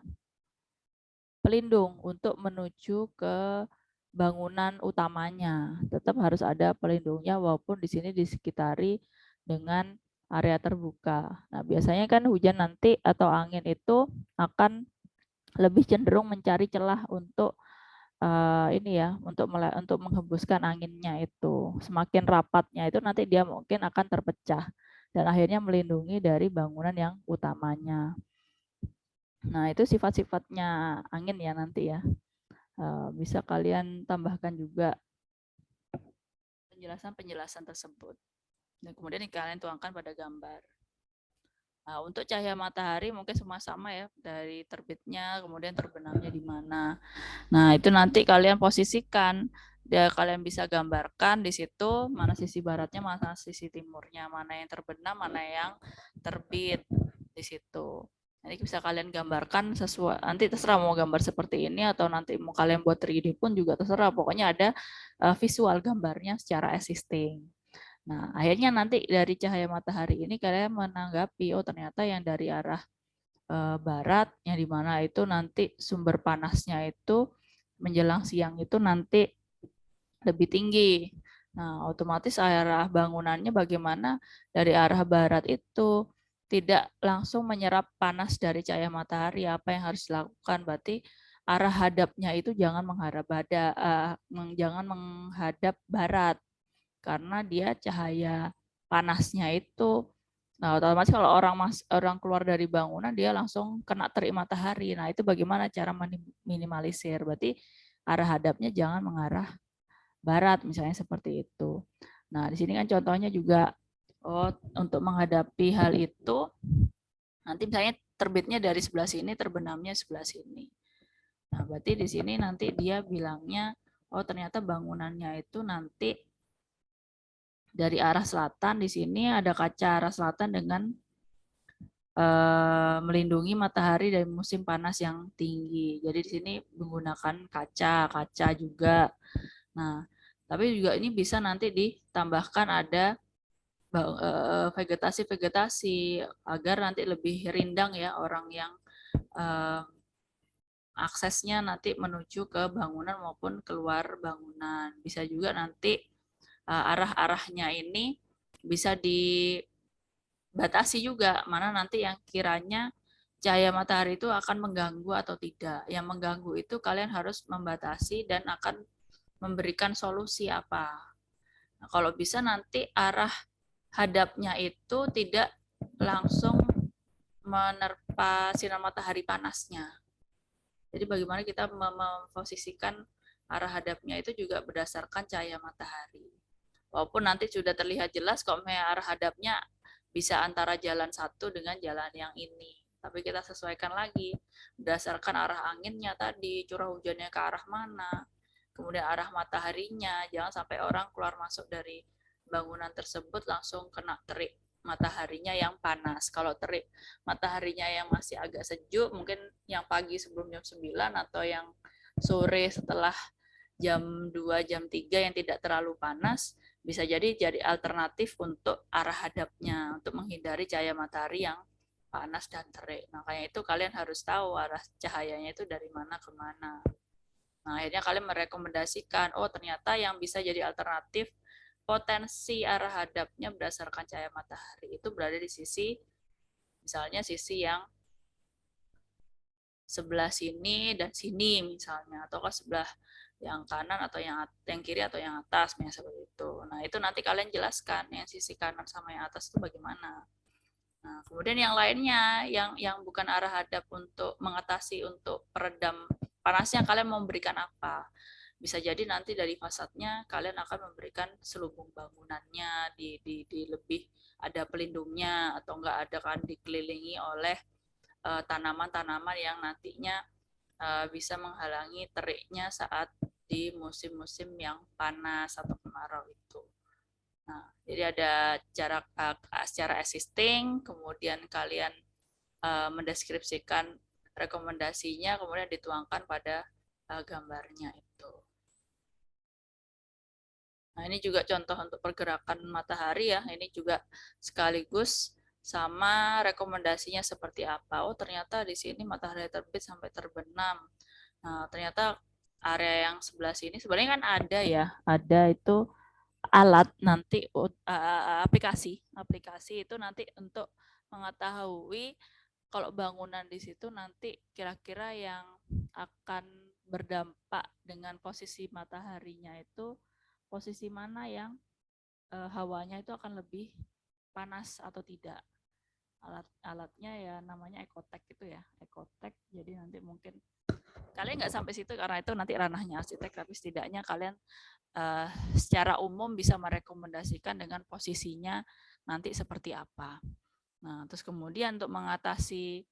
pelindung untuk menuju ke bangunan utamanya. Tetap harus ada pelindungnya walaupun di sini disekitari dengan area terbuka. Nah, biasanya kan hujan nanti atau angin itu akan lebih cenderung mencari celah untuk ini ya, untuk menghembuskan anginnya itu. Semakin rapatnya itu nanti dia mungkin akan terpecah dan akhirnya melindungi dari bangunan yang utamanya. Nah, itu sifat-sifatnya angin ya nanti ya. Bisa kalian tambahkan juga penjelasan-penjelasan tersebut. Dan kemudian kalian tuangkan pada gambar. Nah, untuk cahaya matahari mungkin semua sama ya, dari terbitnya kemudian terbenamnya di mana. Nah, itu nanti kalian posisikan. Kalian bisa gambarkan di situ mana sisi baratnya, mana sisi timurnya, mana yang terbenam, mana yang terbit di situ. Nanti bisa kalian gambarkan sesuai, nanti terserah mau gambar seperti ini atau nanti mau kalian buat 3D pun juga terserah. Pokoknya ada visual gambarnya secara existing. Nah, akhirnya nanti dari cahaya matahari ini kalian menanggapi, ternyata yang dari arah barat, yang dimana itu nanti sumber panasnya itu menjelang siang itu nanti lebih tinggi. Nah, otomatis arah bangunannya bagaimana dari arah barat itu tidak langsung menyerap panas dari cahaya matahari. Apa yang harus dilakukan? Berarti arah hadapnya itu jangan menghadap barat karena dia cahaya panasnya itu Nah, otomatis kalau orang keluar dari bangunan dia langsung kena terik matahari. Nah, itu bagaimana cara minimalisir? Berarti arah hadapnya jangan mengarah barat, misalnya seperti itu. Nah, di sini kan contohnya juga untuk menghadapi hal itu, nanti misalnya terbitnya dari sebelah sini, terbenamnya sebelah sini. Nah, berarti di sini nanti dia bilangnya, oh ternyata bangunannya itu nanti dari arah selatan, di sini ada kaca arah selatan dengan melindungi matahari dari musim panas yang tinggi. Jadi di sini menggunakan kaca juga. Nah, tapi juga ini bisa nanti ditambahkan ada vegetasi-vegetasi agar nanti lebih rindang ya orang yang aksesnya nanti menuju ke bangunan maupun keluar bangunan. Bisa juga nanti arah-arahnya ini bisa dibatasi juga, mana nanti yang kiranya cahaya matahari itu akan mengganggu atau tidak. Yang mengganggu itu kalian harus membatasi dan akan memberikan solusi apa. Nah, kalau bisa nanti arah hadapnya itu tidak langsung menerpa sinar matahari panasnya. Jadi bagaimana kita memposisikan arah hadapnya itu juga berdasarkan cahaya matahari. Walaupun nanti sudah terlihat jelas kok arah hadapnya bisa antara jalan satu dengan jalan yang ini. Tapi kita sesuaikan lagi berdasarkan arah anginnya tadi, curah hujannya ke arah mana, kemudian arah mataharinya. Jangan sampai orang keluar masuk dari bangunan tersebut langsung kena terik mataharinya yang panas. Kalau terik mataharinya yang masih agak sejuk, mungkin yang pagi sebelum jam 9 atau yang sore setelah jam 2, jam 3 yang tidak terlalu panas, bisa jadi alternatif untuk arah hadapnya, untuk menghindari cahaya matahari yang panas dan terik. Makanya itu kalian harus tahu arah cahayanya itu dari mana ke mana. Nah, akhirnya kalian merekomendasikan, oh ternyata yang bisa jadi alternatif potensi arah hadapnya berdasarkan cahaya matahari itu berada di sisi, misalnya sisi yang sebelah sini dan sini misalnya, atau ke sebelah yang kanan atau yang kiri atau yang atas, misalnya seperti itu. Nah, itu nanti kalian jelaskan yang sisi kanan sama yang atas itu bagaimana. Nah, kemudian yang lainnya yang bukan arah hadap untuk mengatasi, untuk peredam panasnya, kalian memberikan apa? Bisa jadi nanti dari fasadnya kalian akan memberikan selubung bangunannya di lebih ada pelindungnya, atau enggak ada kan dikelilingi oleh tanaman-tanaman yang nantinya bisa menghalangi teriknya saat di musim-musim yang panas atau kemarau itu. Nah, jadi ada jarak secara existing, kemudian kalian mendeskripsikan rekomendasinya, kemudian dituangkan pada gambarnya itu. Nah, ini juga contoh untuk pergerakan matahari ya. Ini juga sekaligus sama rekomendasinya seperti apa. Oh, ternyata di sini matahari terbit sampai terbenam. Nah, ternyata area yang sebelah sini sebenarnya kan ada ya, ada itu alat nanti aplikasi itu nanti untuk mengetahui kalau bangunan di situ nanti kira-kira yang akan berdampak dengan posisi mataharinya itu posisi mana yang hawanya itu akan lebih panas atau tidak. Alatnya ya namanya Ecotech itu ya, Ecotech. Jadi nanti mungkin kalian nggak sampai situ karena itu nanti ranahnya arsitek, tapi setidaknya kalian secara umum bisa merekomendasikan dengan posisinya nanti seperti apa. Nah, terus kemudian untuk mengatasi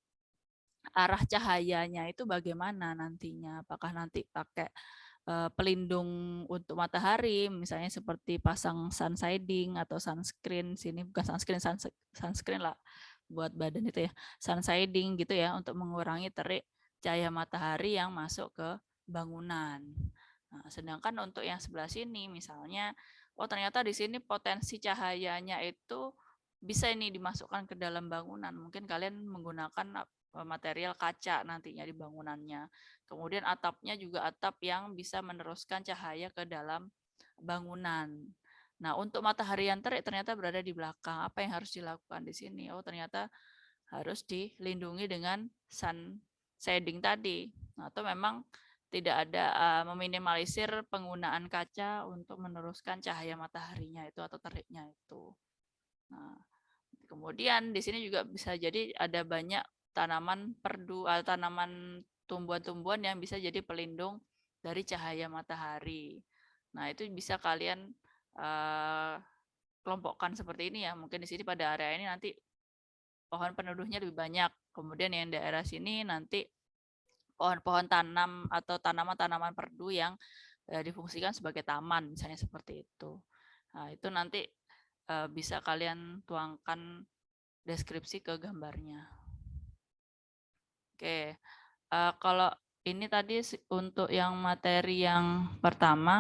arah cahayanya itu bagaimana nantinya? Apakah nanti pakai pelindung untuk matahari, misalnya seperti pasang sun shading atau sunscreen, sini bukan sunscreen lah buat badan itu ya, sun shading gitu ya, untuk mengurangi terik cahaya matahari yang masuk ke bangunan. Nah, sedangkan untuk yang sebelah sini misalnya, oh ternyata di sini potensi cahayanya itu bisa ini dimasukkan ke dalam bangunan. Mungkin kalian menggunakan material kaca nantinya di bangunannya. Kemudian atapnya juga atap yang bisa meneruskan cahaya ke dalam bangunan. Nah, untuk matahari yang terik ternyata berada di belakang. Apa yang harus dilakukan di sini? Oh, ternyata harus dilindungi dengan sun shading tadi. Atau memang tidak ada meminimalisir penggunaan kaca untuk meneruskan cahaya mataharinya itu atau teriknya itu. Nah, kemudian Kemudian di sini juga bisa jadi ada banyak tanaman perdu atau tanaman tumbuhan-tumbuhan yang bisa jadi pelindung dari cahaya matahari. Nah, itu bisa kalian kelompokkan seperti ini ya. Mungkin di sini pada area ini nanti pohon peneduhnya lebih banyak. Kemudian yang daerah sini nanti pohon-pohon tanam atau tanaman-tanaman perdu yang difungsikan sebagai taman, misalnya seperti itu. Nah, itu nanti bisa kalian tuangkan deskripsi ke gambarnya. Oke, kalau ini tadi untuk yang materi yang pertama,